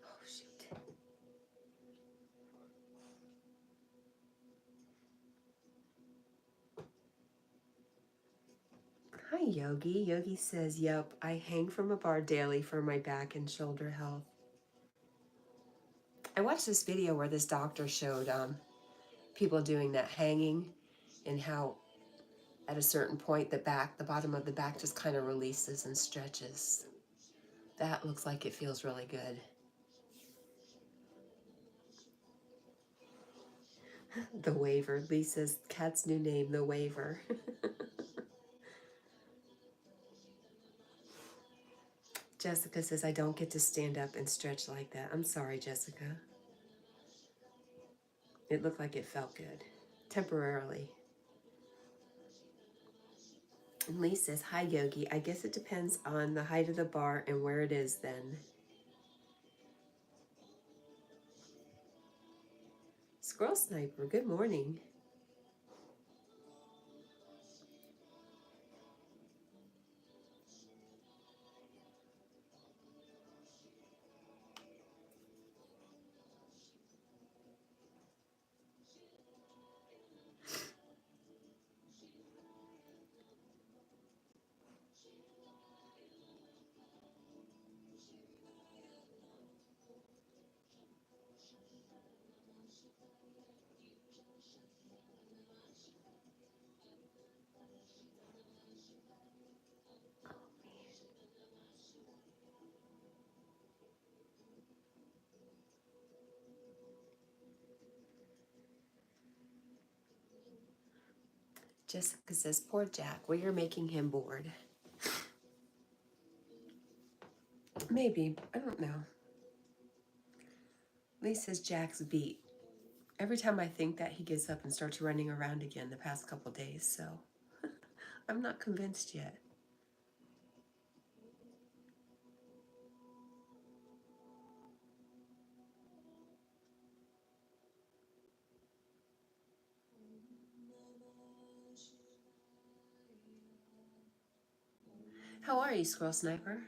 Oh, shoot. Hi, Yogi. Yogi says, yep, I hang from a bar daily for my back and shoulder health. I watched this video where this doctor showed people doing that hanging and how at a certain point the bottom of the back just kind of releases and stretches. That looks like it feels really good. The waiver. Lisa's cat's new name, the waiver. Jessica says, I don't get to stand up and stretch like that. I'm sorry, Jessica. It looked like it felt good. Temporarily. And Lee says, hi, Yogi. I guess it depends on the height of the bar and where it is then. Squirrel Sniper, good morning. Jessica says, poor Jack. Well, you're making him bored. Maybe. I don't know. Lee says Jack's beat. Every time I think that, he gets up and starts running around again the past couple days, so I'm not convinced yet. How are you, Squirrel Sniper?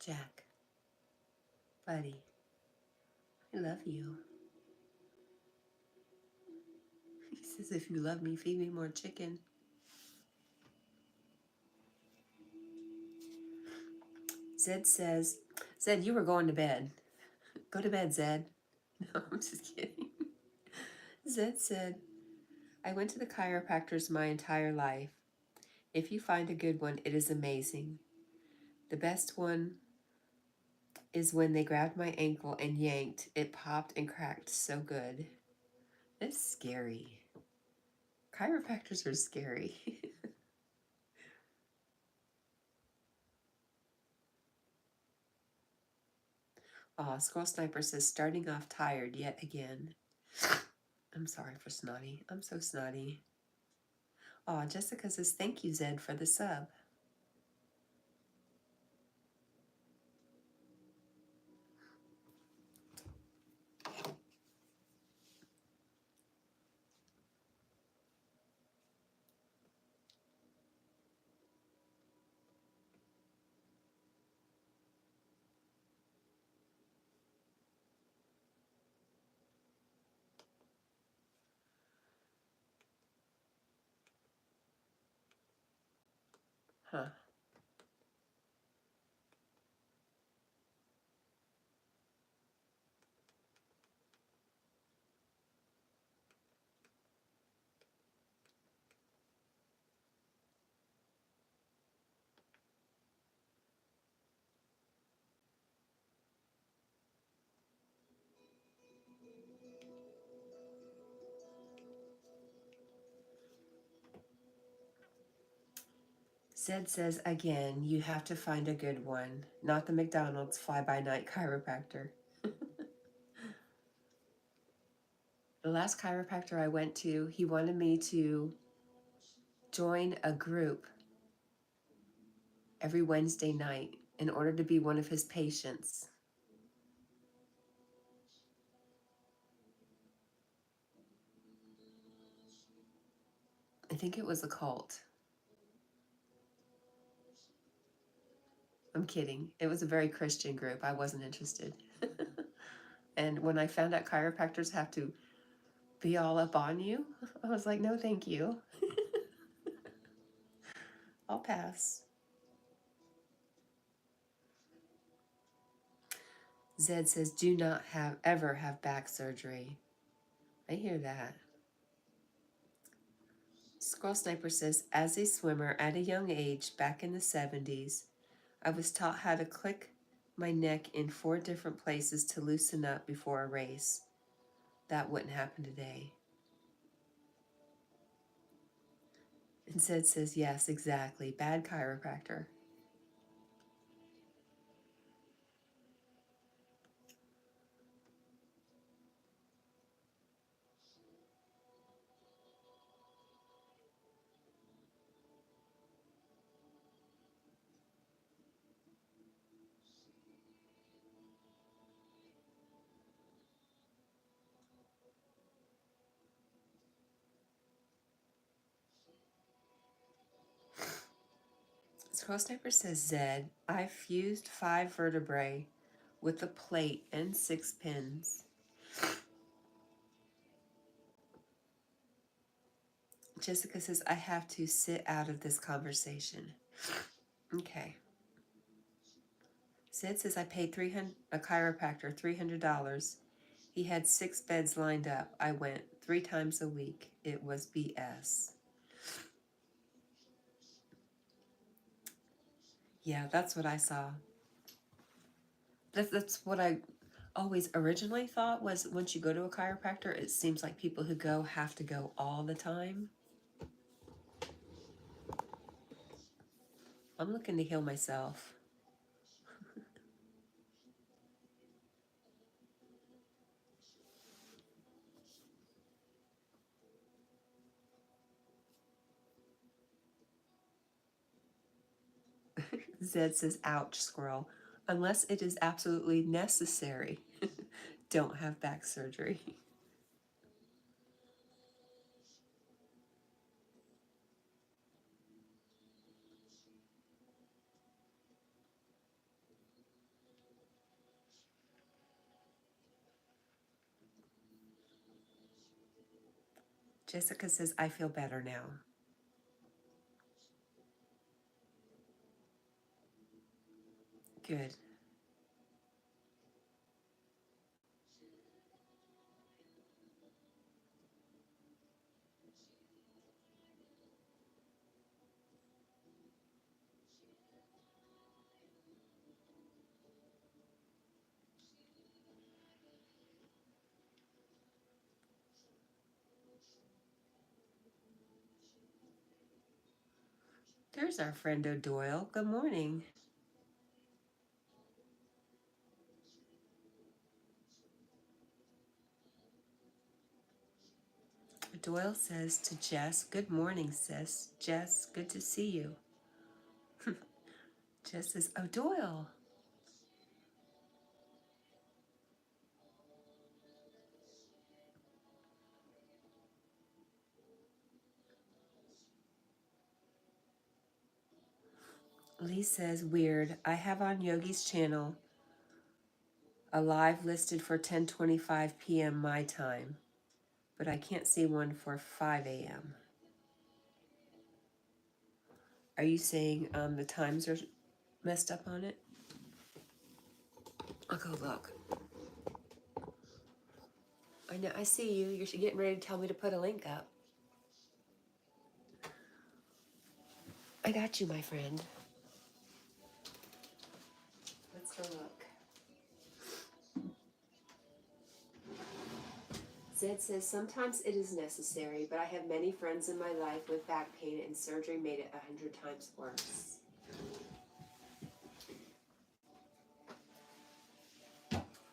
Jack, buddy, I love you. He says, if you love me, feed me more chicken. Zed says, Zed, you were going to bed. Go to bed, Zed. No, I'm just kidding. Zed said, I went to the chiropractors my entire life. If you find a good one, it is amazing. The best one is when they grabbed my ankle and yanked. It popped and cracked so good. It's scary. Chiropractors are scary. Aw, Squirrel Sniper says, starting off tired yet again. I'm sorry for snotty. I'm so snotty. Aw, Jessica says, thank you, Zed, for the sub. Huh. Zed says, again, you have to find a good one, not the McDonald's fly-by-night chiropractor. The last chiropractor I went to, he wanted me to join a group every Wednesday night in order to be one of his patients. I think it was a cult. I'm kidding. It was a very Christian group. I wasn't interested. And when I found out chiropractors have to be all up on you, I was like, no, thank you. I'll pass. Zed says, do not ever have back surgery. I hear that. Squirrel Sniper says, as a swimmer at a young age, back in the 70s, I was taught how to click my neck in 4 different places to loosen up before a race. That wouldn't happen today. And Zed says, yes, exactly. Bad chiropractor. Squirrel Sniper says, Zed, I fused 5 vertebrae with a plate and 6 pins. Jessica says, I have to sit out of this conversation. Okay. Sid says, I paid a chiropractor $300. He had 6 beds lined up. I went 3 times a week. It was BS. Yeah, that's what I saw. That's what I always originally thought, was once you go to a chiropractor, it seems like people who go have to go all the time. I'm looking to heal myself. Zed says, ouch, squirrel. Unless it is absolutely necessary, don't have back surgery. Jessica says, I feel better now. Good. There's our friend O'Doyle. Good morning. Doyle says to Jess, good morning, sis. Jess, good to see you. Jess says, oh, Doyle. Lee says, weird. I have on Yogi's channel a live listed for 10:25 p.m. my time, but I can't see one for 5 a.m. Are you saying the times are messed up on it? I'll go look. I know, I see you. You're getting ready to tell me to put a link up. I got you, my friend. Let's go look. Zed says, sometimes it is necessary, but I have many friends in my life with back pain and surgery made it 100 times worse.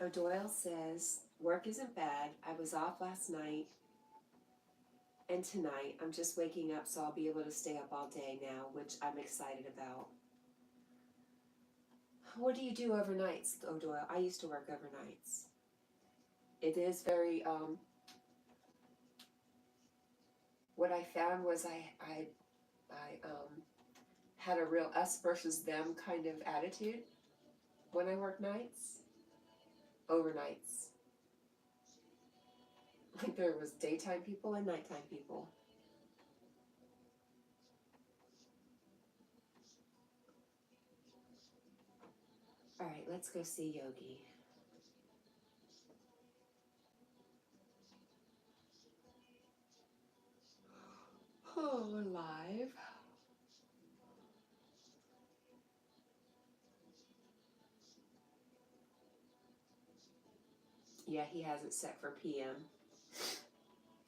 O'Doyle says, work isn't bad. I was off last night and tonight. I'm just waking up, so I'll be able to stay up all day now, which I'm excited about. What do you do overnights, O'Doyle? I used to work overnights. It is very, what I found was I had a real us versus them kind of attitude when I worked nights, overnights. Like there was daytime people and nighttime people. All right, let's go see Yogi. Oh, we're live. Yeah, he has it set for PM.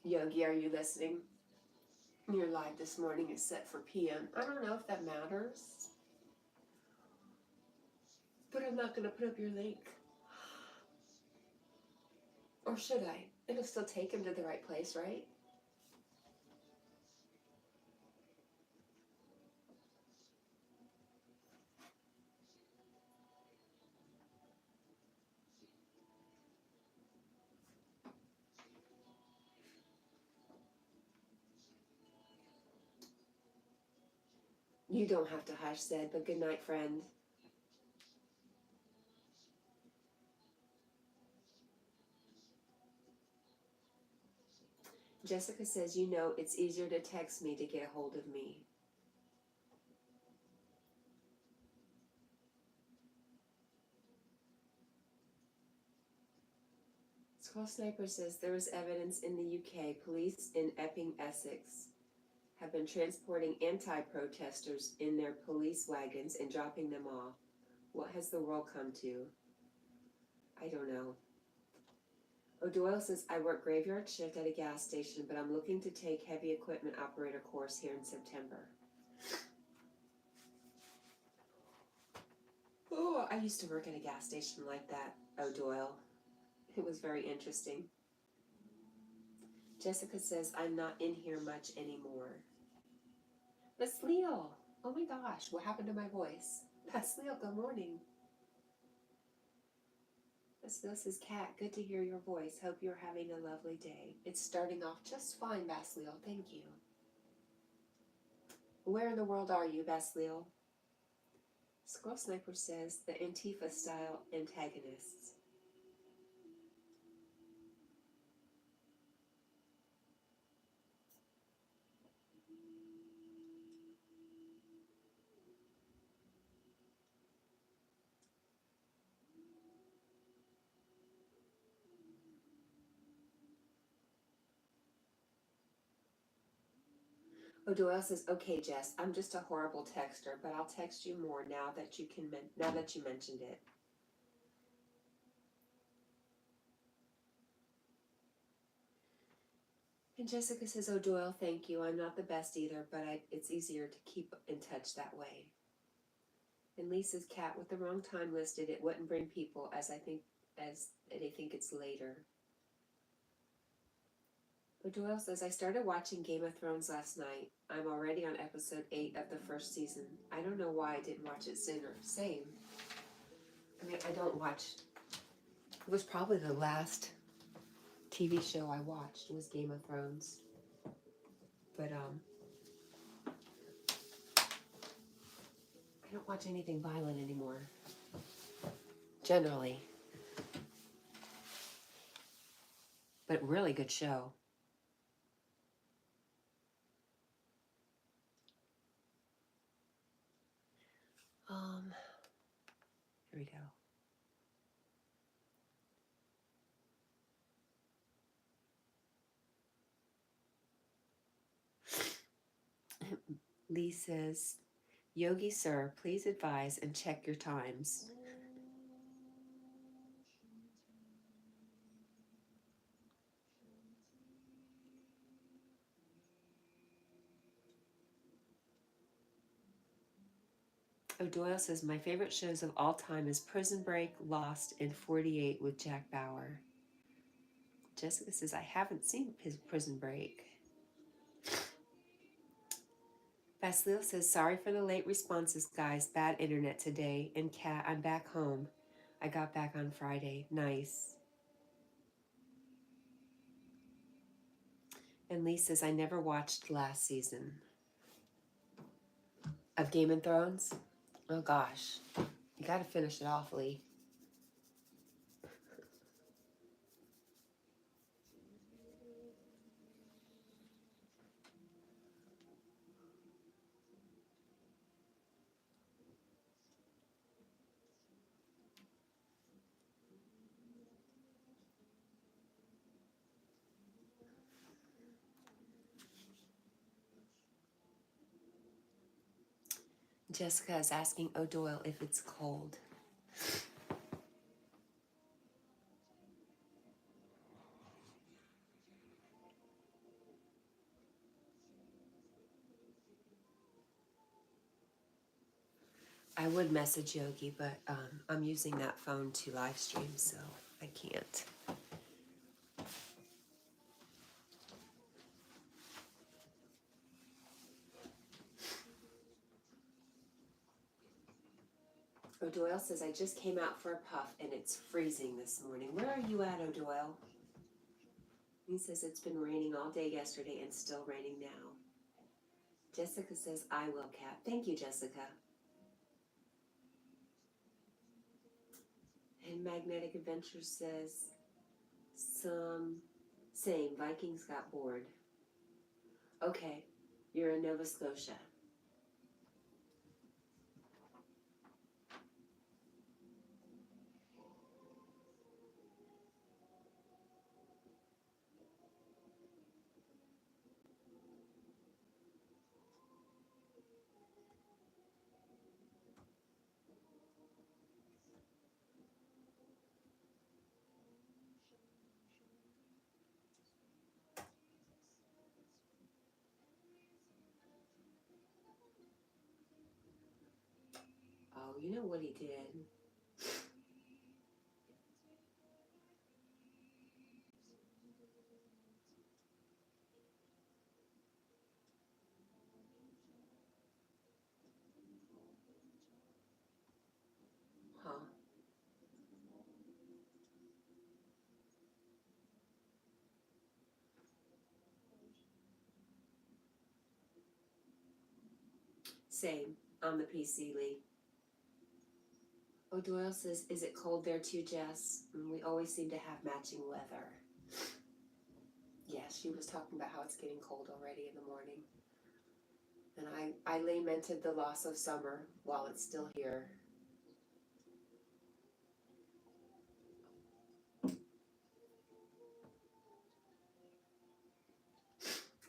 Yogi, are you listening? Your live this morning is set for PM. I don't know if that matters, but I'm not going to put up your link. Or should I? It'll still take him to the right place, right? You don't have to hush, Zed, but good night, friend. Jessica says, you know, it's easier to text me to get a hold of me. Scroll Sniper says there is evidence in the UK. Police in Epping, Essex have been transporting anti-protesters in their police wagons and dropping them off. What has the world come to? I don't know. O'Doyle says, I work graveyard shift at a gas station, but I'm looking to take heavy equipment operator course here in September. Oh, I used to work at a gas station like that, O'Doyle. It was very interesting. Jessica says, I'm not in here much anymore. That's Leo. Oh my gosh, what happened to my voice? That's Leo, good morning. This is Kat. Good to hear your voice. Hope you're having a lovely day. It's starting off just fine, Basleel. Thank you. Where in the world are you, Basleel? Scroll Sniper says the Antifa-style antagonists. O'Doyle says, "Okay, Jess, I'm just a horrible texter, but I'll text you more now that you mentioned it." And Jessica says, "O'Doyle, thank you. I'm not the best either, but it's easier to keep in touch that way." And Lisa's Cat, with the wrong time listed, it wouldn't bring people as they think it's later. O'Doyle says, I started watching Game of Thrones last night. I'm already on episode 8 of the first season. I don't know why I didn't watch it sooner. Same. I mean, I don't watch. It was probably the last TV show I watched was Game of Thrones. But I don't watch anything violent anymore. Generally. But really good show. Here we go. Lee says, Yogi sir, please advise and check your times. O'Doyle says, my favorite shows of all time is Prison Break, Lost, and 48 with Jack Bauer. Jessica says, I haven't seen his Prison Break. Basleel says, sorry for the late responses, guys. Bad internet today. And Kat, I'm back home. I got back on Friday. Nice. And Lee says, I never watched last season of Game of Thrones. Oh, gosh. You got to finish it off, Lee. Jessica is asking O'Doyle if it's cold. I would message Yogi, but I'm using that phone to live stream, so I can't. O'Doyle says, I just came out for a puff and it's freezing this morning. Where are you at, O'Doyle? He says it's been raining all day yesterday and still raining now. Jessica says, I will, Kat. Thank you, Jessica. And Magnetic Adventure says, same, Vikings got bored. Okay, you're in Nova Scotia. you know what he did? Huh? Same on the PC, Lee. O'Doyle says, is it cold there too, Jess? We always seem to have matching weather. Yes, she was talking about how it's getting cold already in the morning. And I lamented the loss of summer while it's still here.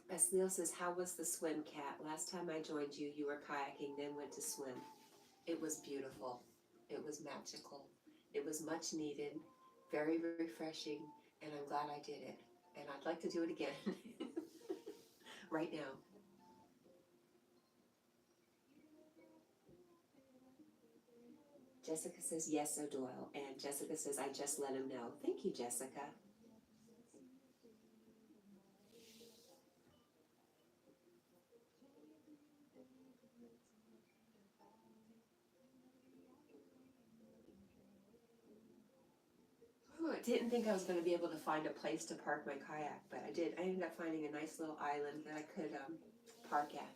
Bess Neil says, how was the swim, Cat? Last time I joined you, you were kayaking, then went to swim. It was beautiful. It was magical. It was much needed, very refreshing, and I'm glad I did it. And I'd like to do it again right now. Jessica says, yes, O'Doyle. And Jessica says, I just let him know. Thank you, Jessica. Oh, I didn't think I was going to be able to find a place to park my kayak, but I did. I ended up finding a nice little island that I could park at.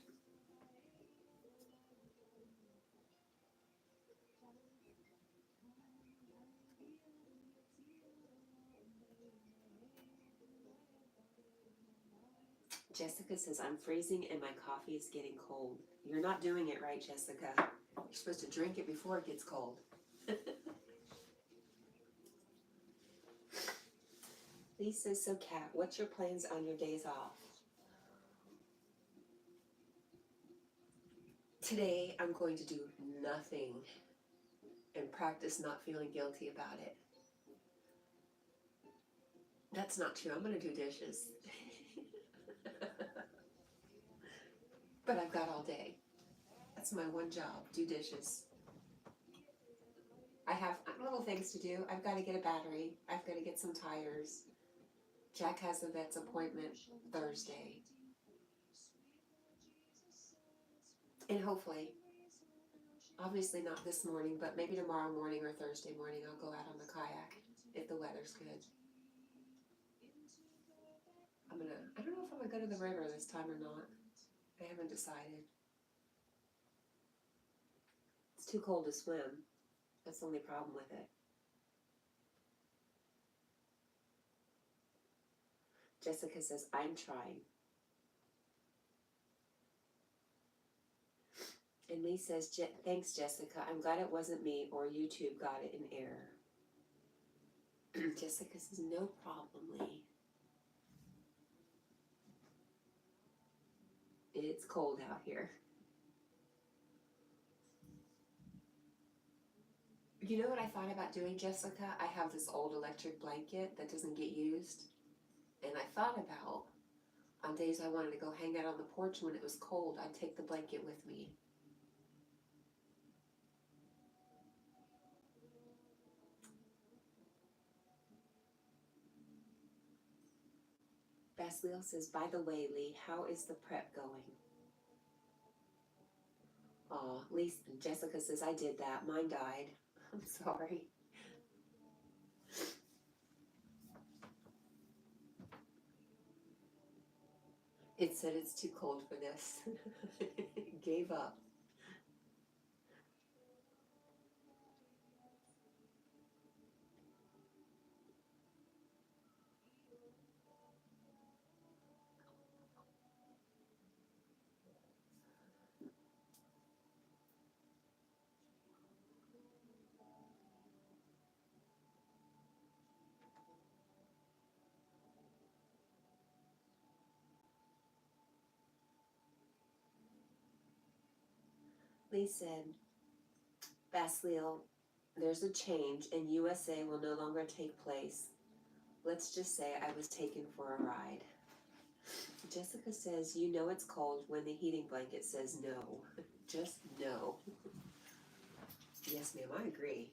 Jessica says, I'm freezing and my coffee is getting cold. You're not doing it right, Jessica. You're supposed to drink it before it gets cold. Lisa says, so Kat, what's your plans on your days off? Today, I'm going to do nothing and practice not feeling guilty about it. That's not true. I'm going to do dishes. But I've got all day. That's my one job, do dishes. I have little things to do. I've got to get a battery. I've got to get some tires. Jack has a vet's appointment Thursday. And hopefully, obviously not this morning, but maybe tomorrow morning or Thursday morning, I'll go out on the kayak if the weather's good. I don't know if I'm gonna go to the river this time or not. I haven't decided. It's too cold to swim. That's the only problem with it. Jessica says, I'm trying. And Lee says, thanks, Jessica. I'm glad it wasn't me or YouTube got it in error. Jessica says, no problem, Lee. It's cold out here. You know what I thought about doing, Jessica? I have this old electric blanket that doesn't get used. And I thought about, on days I wanted to go hang out on the porch when it was cold, I'd take the blanket with me. Basleel says, by the way, Lee, how is the prep going? Aw, Jessica says, I did that. Mine died. I'm sorry. It said it's too cold for this. It gave up. Lee said, Basleel, there's a change and USA will no longer take place. Let's just say I was taken for a ride. Jessica says, you know it's cold when the heating blanket says no. Just no. Yes, ma'am, I agree.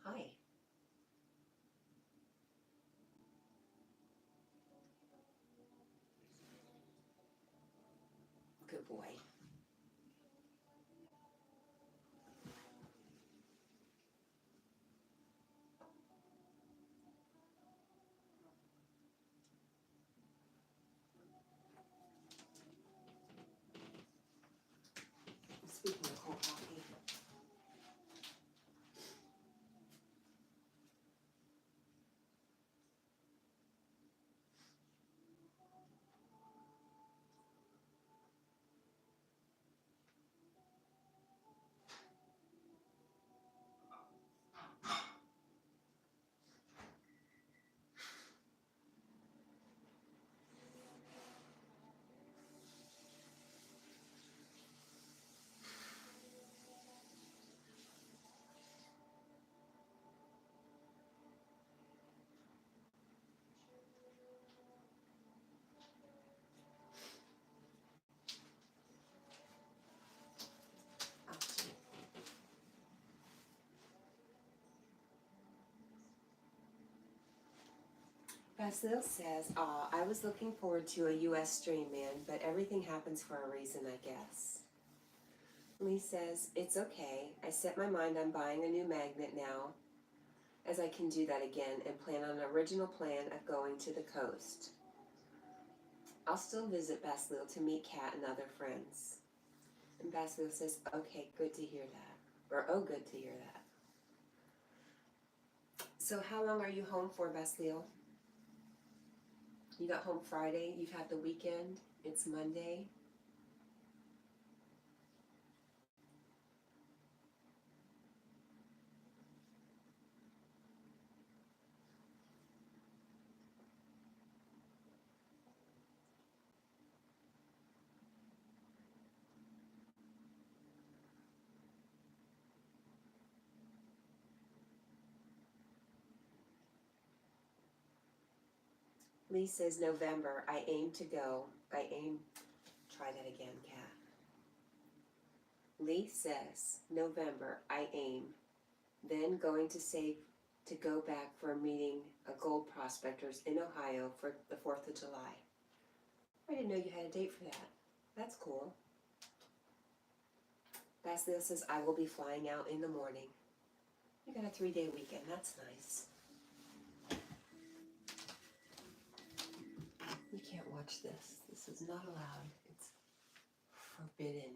Hi. Good boy. Speaking of cold coffee, ouchie. Basil says, I was looking forward to a U.S. stream, man, but everything happens for a reason, I guess. Lee says, it's okay. I set my mind on buying a new magnet now, as I can do that again, and plan on an original plan of going to the coast. I'll still visit Basil to meet Cat and other friends. And Basil says, okay, good to hear that. Or, oh, good to hear that. So how long are you home for, Basil? You got home Friday, you've had the weekend, it's Monday. Lee says November, I aim to go. Try that again, Kat. Lee says November, I aim. Then going to save to go back for a meeting of gold prospectors in Ohio for the 4th of July. I didn't know you had a date for that. That's cool. Basil says, I will be flying out in the morning. You got a 3-day weekend, that's nice. You can't watch this. This is not allowed. It's forbidden.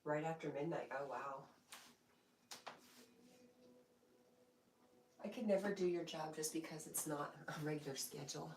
Right after midnight, oh wow. I could never do your job just because it's not a regular schedule.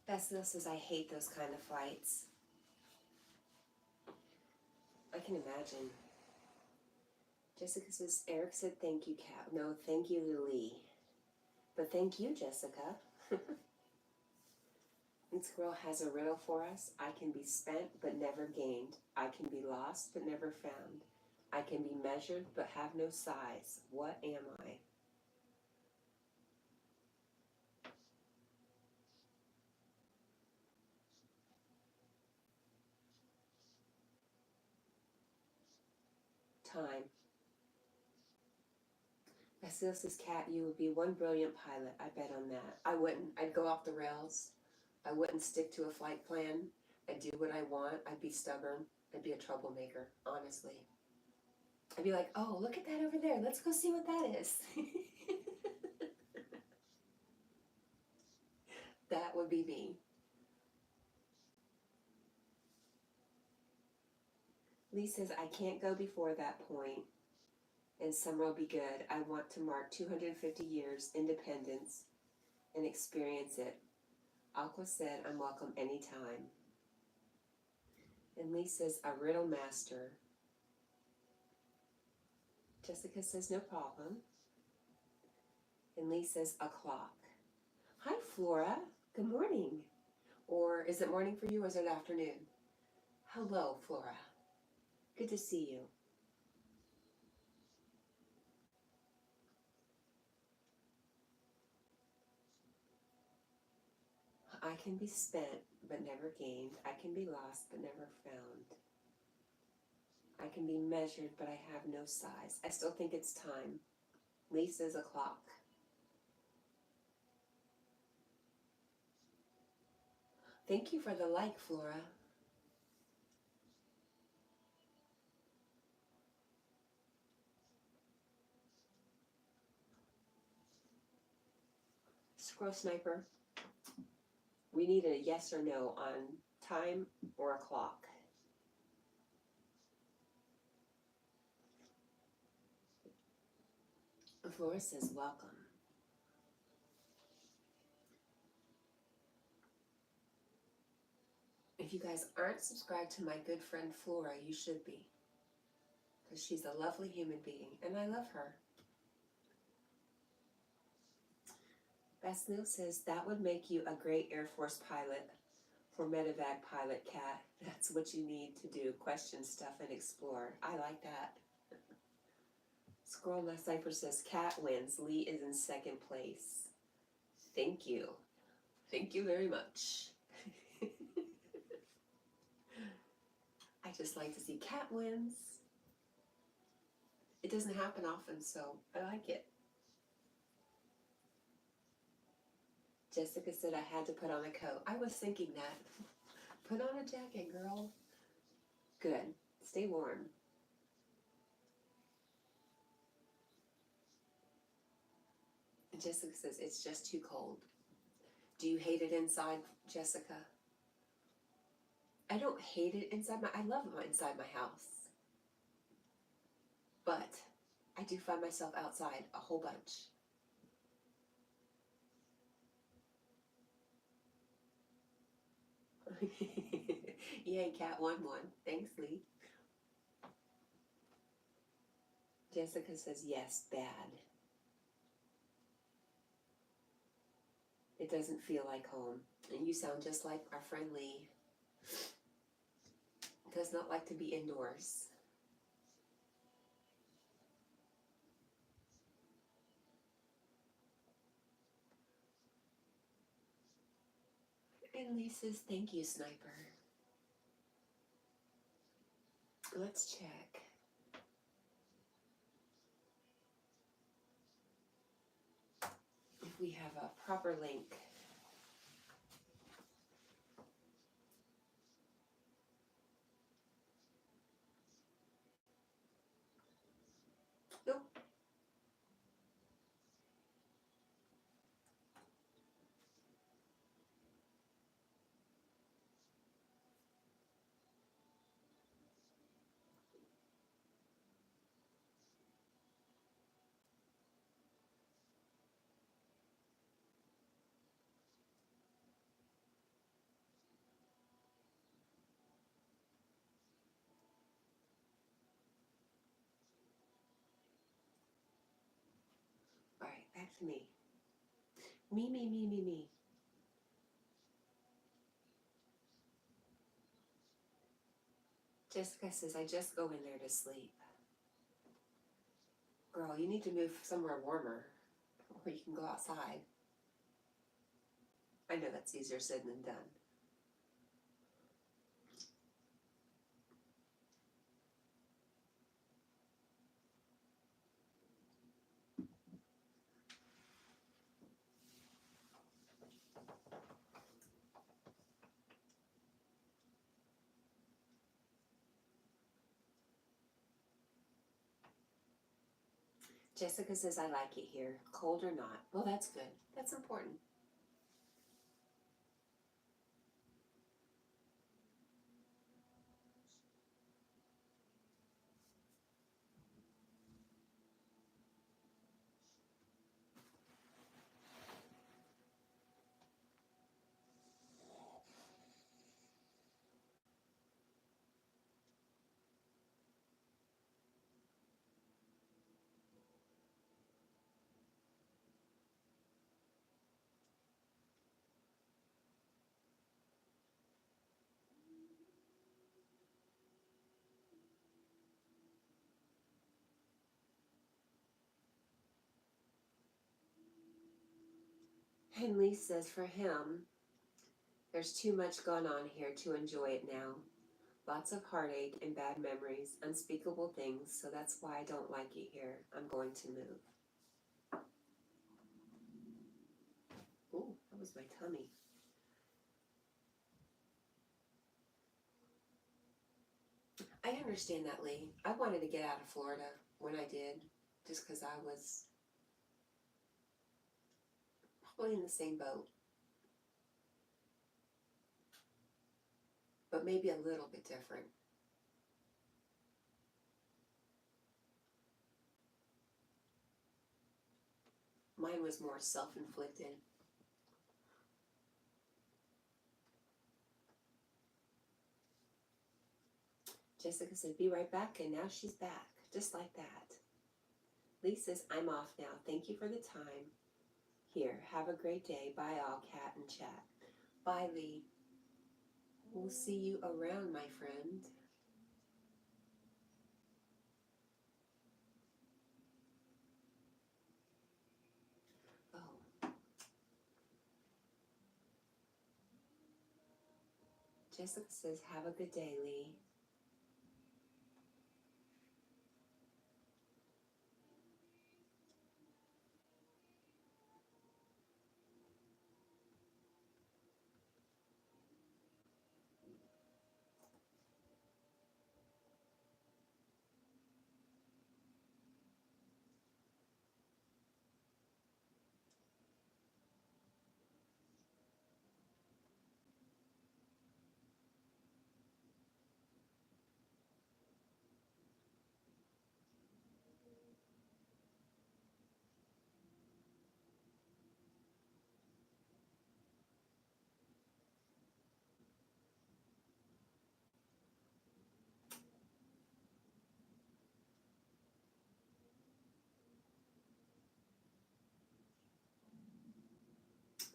Basil says, I hate those kind of flights. I can imagine. Jessica says, Eric said, thank you, Kat. No, thank you, Lily. But thank you, Jessica. This girl has a riddle for us. I can be spent but never gained. I can be lost but never found. I can be measured but have no size. What am I? Time. Basiliscus cat, you would be one brilliant pilot. I bet on that. I wouldn't. I'd go off the rails. I wouldn't stick to a flight plan. I'd do what I want. I'd be stubborn. I'd be a troublemaker, honestly. I'd be like, oh, look at that over there. Let's go see what that is. That would be me. Lee says, I can't go before that point, and summer will be good. I want to mark 250 years independence and experience it. Aqua said, I'm welcome anytime. And Lee says, a riddle master. Jessica says, no problem. And Lee says, a clock. Hi, Flora. Good morning. Or is it morning for you, or is it afternoon? Hello, Flora. Good to see you. I can be spent, but never gained. I can be lost, but never found. I can be measured, but I have no size. I still think it's time. Lisa's a clock. Thank you for the like, Flora. Squirrel Sniper, we need a yes or no on time or a clock. Flora says, welcome. If you guys aren't subscribed to my good friend Flora, you should be. Because she's a lovely human being, and I love her. Basnil says, that would make you a great Air Force pilot. For medevac pilot, Cat. That's what you need to do. Question stuff and explore. I like that. Squirrel Cipher says, Cat wins. Lee is in second place. Thank you. Thank you very much. I just like to see Cat wins. It doesn't happen often, so I like it. Jessica said I had to put on a coat. I was thinking that. Put on a jacket, girl. Good. Stay warm. And Jessica says it's just too cold. Do you hate it inside, Jessica? I don't hate it inside I love it inside my house. But I do find myself outside a whole bunch. Yay, Cat 1-1. Thanks, Lee. Jessica says, yes, bad. It doesn't feel like home. And you sound just like our friend Lee. Does not like to be indoors. And Lee says, thank you, Sniper. Let's check. If we have a proper link. Nope. All right, back to me. Me. Jessica says, I just go in there to sleep. Girl, you need to move somewhere warmer where you can go outside. I know that's easier said than done. Jessica says, I like it here, cold or not. Well, that's good. That's important. And Lee says, for him, there's too much going on here to enjoy it now. Lots of heartache and bad memories, unspeakable things, so that's why I don't like it here. I'm going to move. Ooh, that was my tummy. I understand that, Lee. I wanted to get out of Florida when I did, just because I was probably in the same boat, but maybe a little bit different. Mine was more self-inflicted. Jessica said, be right back, and now she's back, just like that. Lee says, I'm off now. Thank you for the time. Here, have a great day. Bye all, Cat and Jack. Bye, Lee. We'll see you around, my friend. Oh. Jessica says, have a good day, Lee.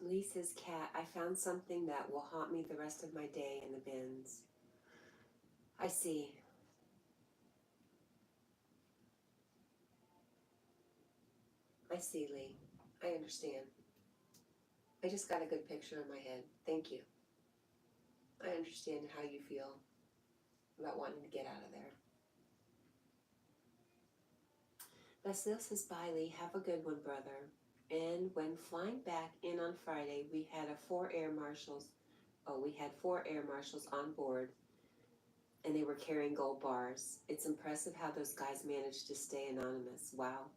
Lee says, Cat, I found something that will haunt me the rest of my day in the bins. I see. I see, Lee. I understand. I just got a good picture in my head. Thank you. I understand how you feel about wanting to get out of there. Basil says, bye, Lee. Have a good one, brother. And when flying back in on Friday, we had 4 air marshals on board, and they were carrying gold bars. It's impressive how those guys managed to stay anonymous. Wow.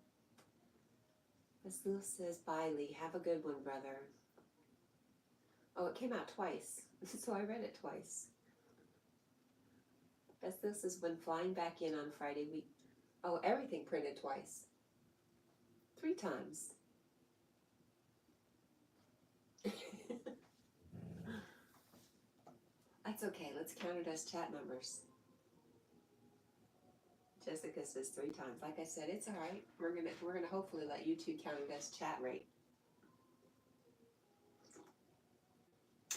Basil says, bye, Lee. Have a good one, brother. Oh, it came out twice, so I read it twice. Basil says, when flying back in on Friday, everything printed twice. 3 times. That's okay. Let's count it as chat numbers. Jessica says 3 times. Like I said, it's all right. We're gonna hopefully let you two count it as chat rate.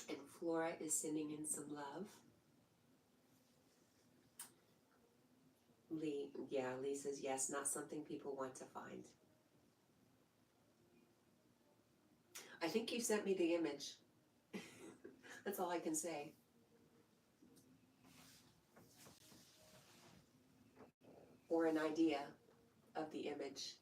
And Flora is sending in some love. Lee, yeah, Lee says yes, not something people want to find. I think you sent me the image. That's all I can say. Or an idea of the image.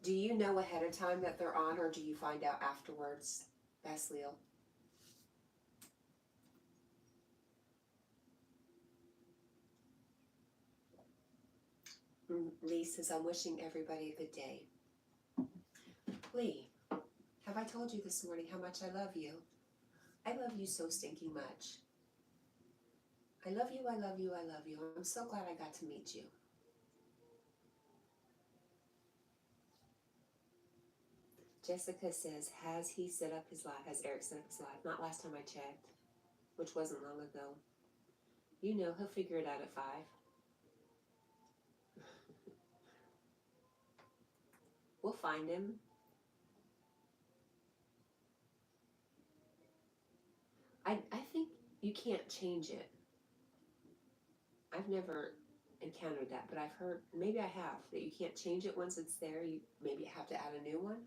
Do you know ahead of time that they're on, or do you find out afterwards, Basleal? Lee says, I'm wishing everybody a good day. Lee, have I told you this morning how much I love you? I love you so stinking much. I love you, I love you, I love you. I'm so glad I got to meet you. Jessica says, has he set up his live? Has Eric set up his live? Not last time I checked, which wasn't long ago. You know, he'll figure it out at 5. We'll find him. I think you can't change it. I've never encountered that, but I've heard, maybe I have, that you can't change it once it's there. You maybe have to add a new one.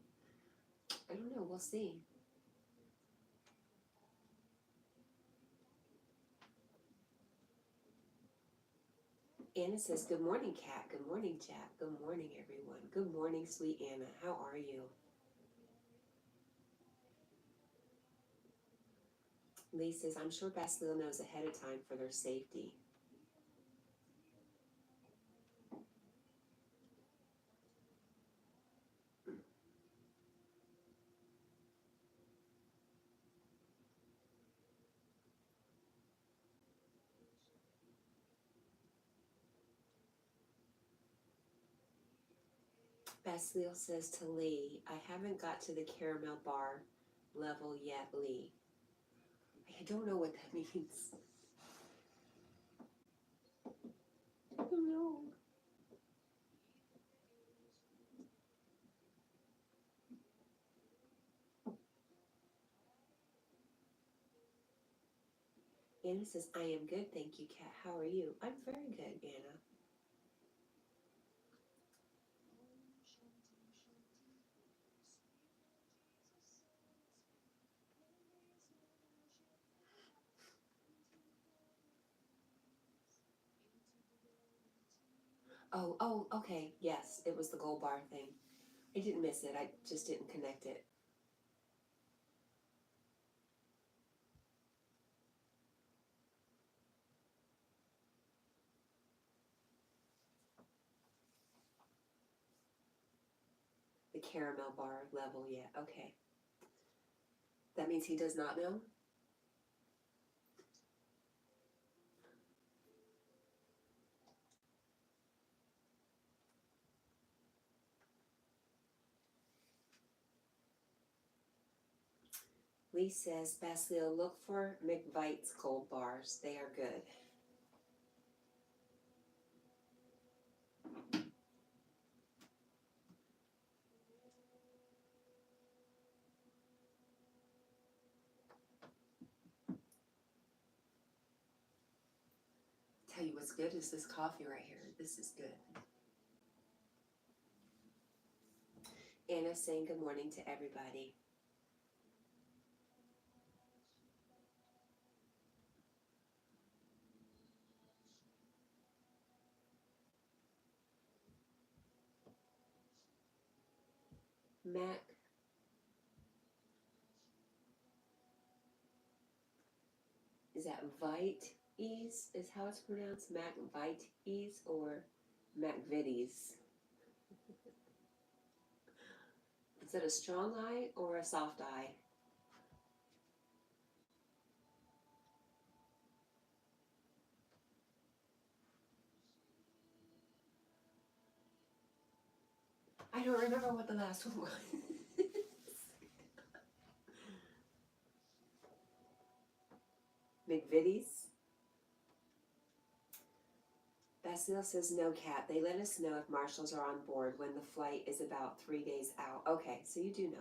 I don't know. We'll see. Anna says, good morning, Cat. Good morning, Jack. Good morning, everyone. Good morning, sweet Anna. How are you? Lee says, I'm sure Basleal knows ahead of time for their safety. Basleal says to Lee, I haven't got to the caramel bar level yet, Lee. I don't know what that means. I don't know. Anna says, I am good, thank you, Kat. How are you? I'm very good, Anna. Oh, okay. Yes, it was the gold bar thing. I didn't miss it. I just didn't connect it. The caramel bar level yet. Okay. That means he does not know? Lee says, Basleal, look for McVite's gold bars. They are good. Tell you what's good is this coffee right here. This is good. Anna saying good morning to everybody. Mac, is that Vite Ease is how it's pronounced? Mac Vite Ease or MacVitties? Is it a strong eye or a soft eye? I don't remember what the last one was. McVitie's. Cassiel says, no, Cat. They let us know if marshals are on board when the flight is about 3 days out. Okay, so you do know.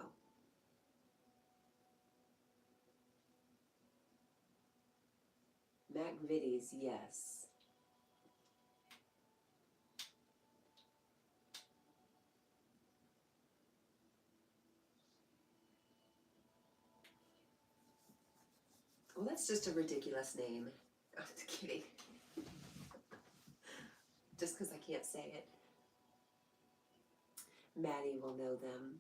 MacVitties, yes. Well, that's just a ridiculous name. I'm just kidding. Just because I can't say it. Maddie will know them.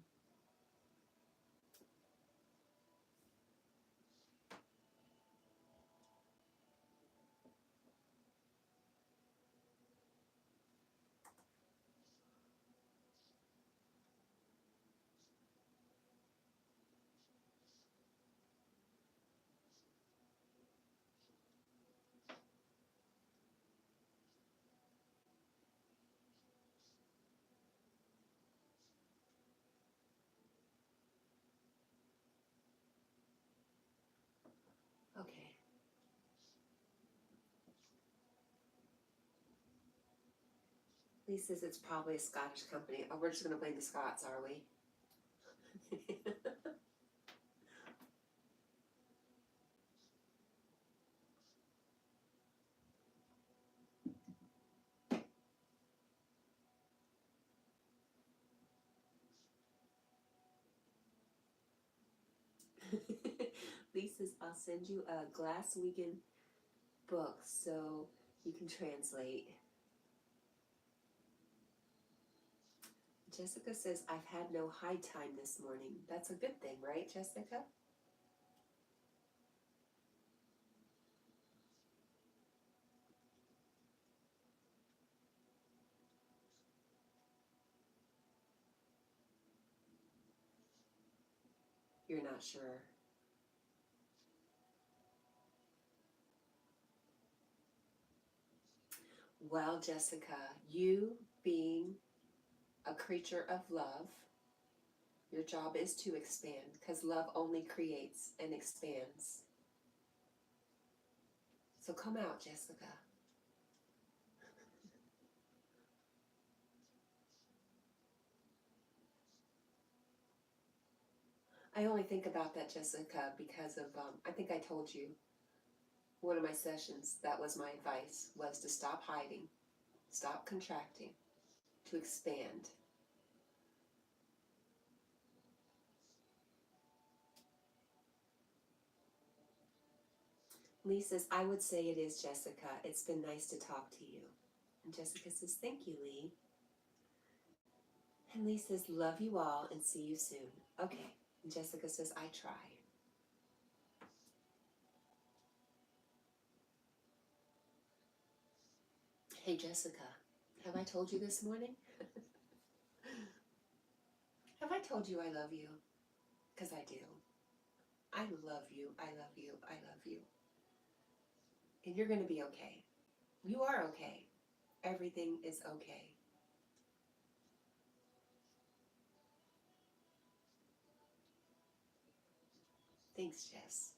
Okay. Lee says it's probably a Scottish company. Oh, we're just going to blame the Scots, are we? Lee says, I'll send you a Glass Weekend book so you can translate. Jessica says, I've had no hide time this morning. That's a good thing, right, Jessica? You're not sure. Well, Jessica, you being a creature of love, your job is to expand because love only creates and expands. So come out, Jessica. I only think about that, Jessica, because of, I think I told you, one of my sessions, that was my advice, was to stop hiding, stop contracting, to expand. Lee says, I would say it is, Jessica. It's been nice to talk to you. And Jessica says, thank you, Lee. And Lee says, love you all and see you soon. Okay. And Jessica says, I try. Hey, Jessica, have I told you this morning? Have I told you I love you? Because I do. I love you. I love you. I love you. And you're going to be okay. You are okay. Everything is okay. Thanks, Jess.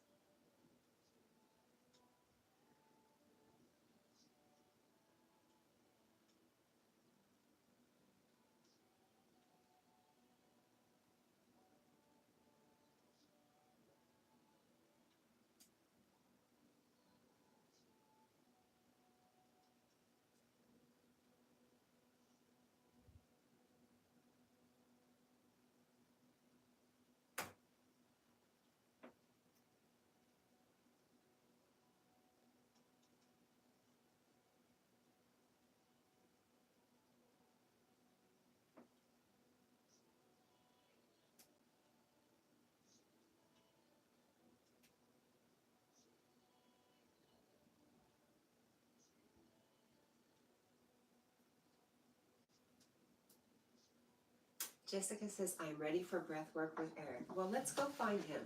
Jessica says, I'm ready for breath work with Eric. Well, let's go find him.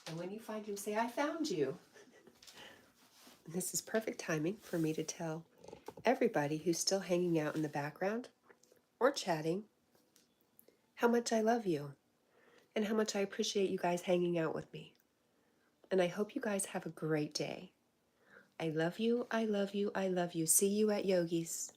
And when you find him, say, I found you. And this is perfect timing for me to tell everybody who's still hanging out in the background or chatting how much I love you and how much I appreciate you guys hanging out with me. And I hope you guys have a great day. I love you. I love you. I love you. See you at Yogi's.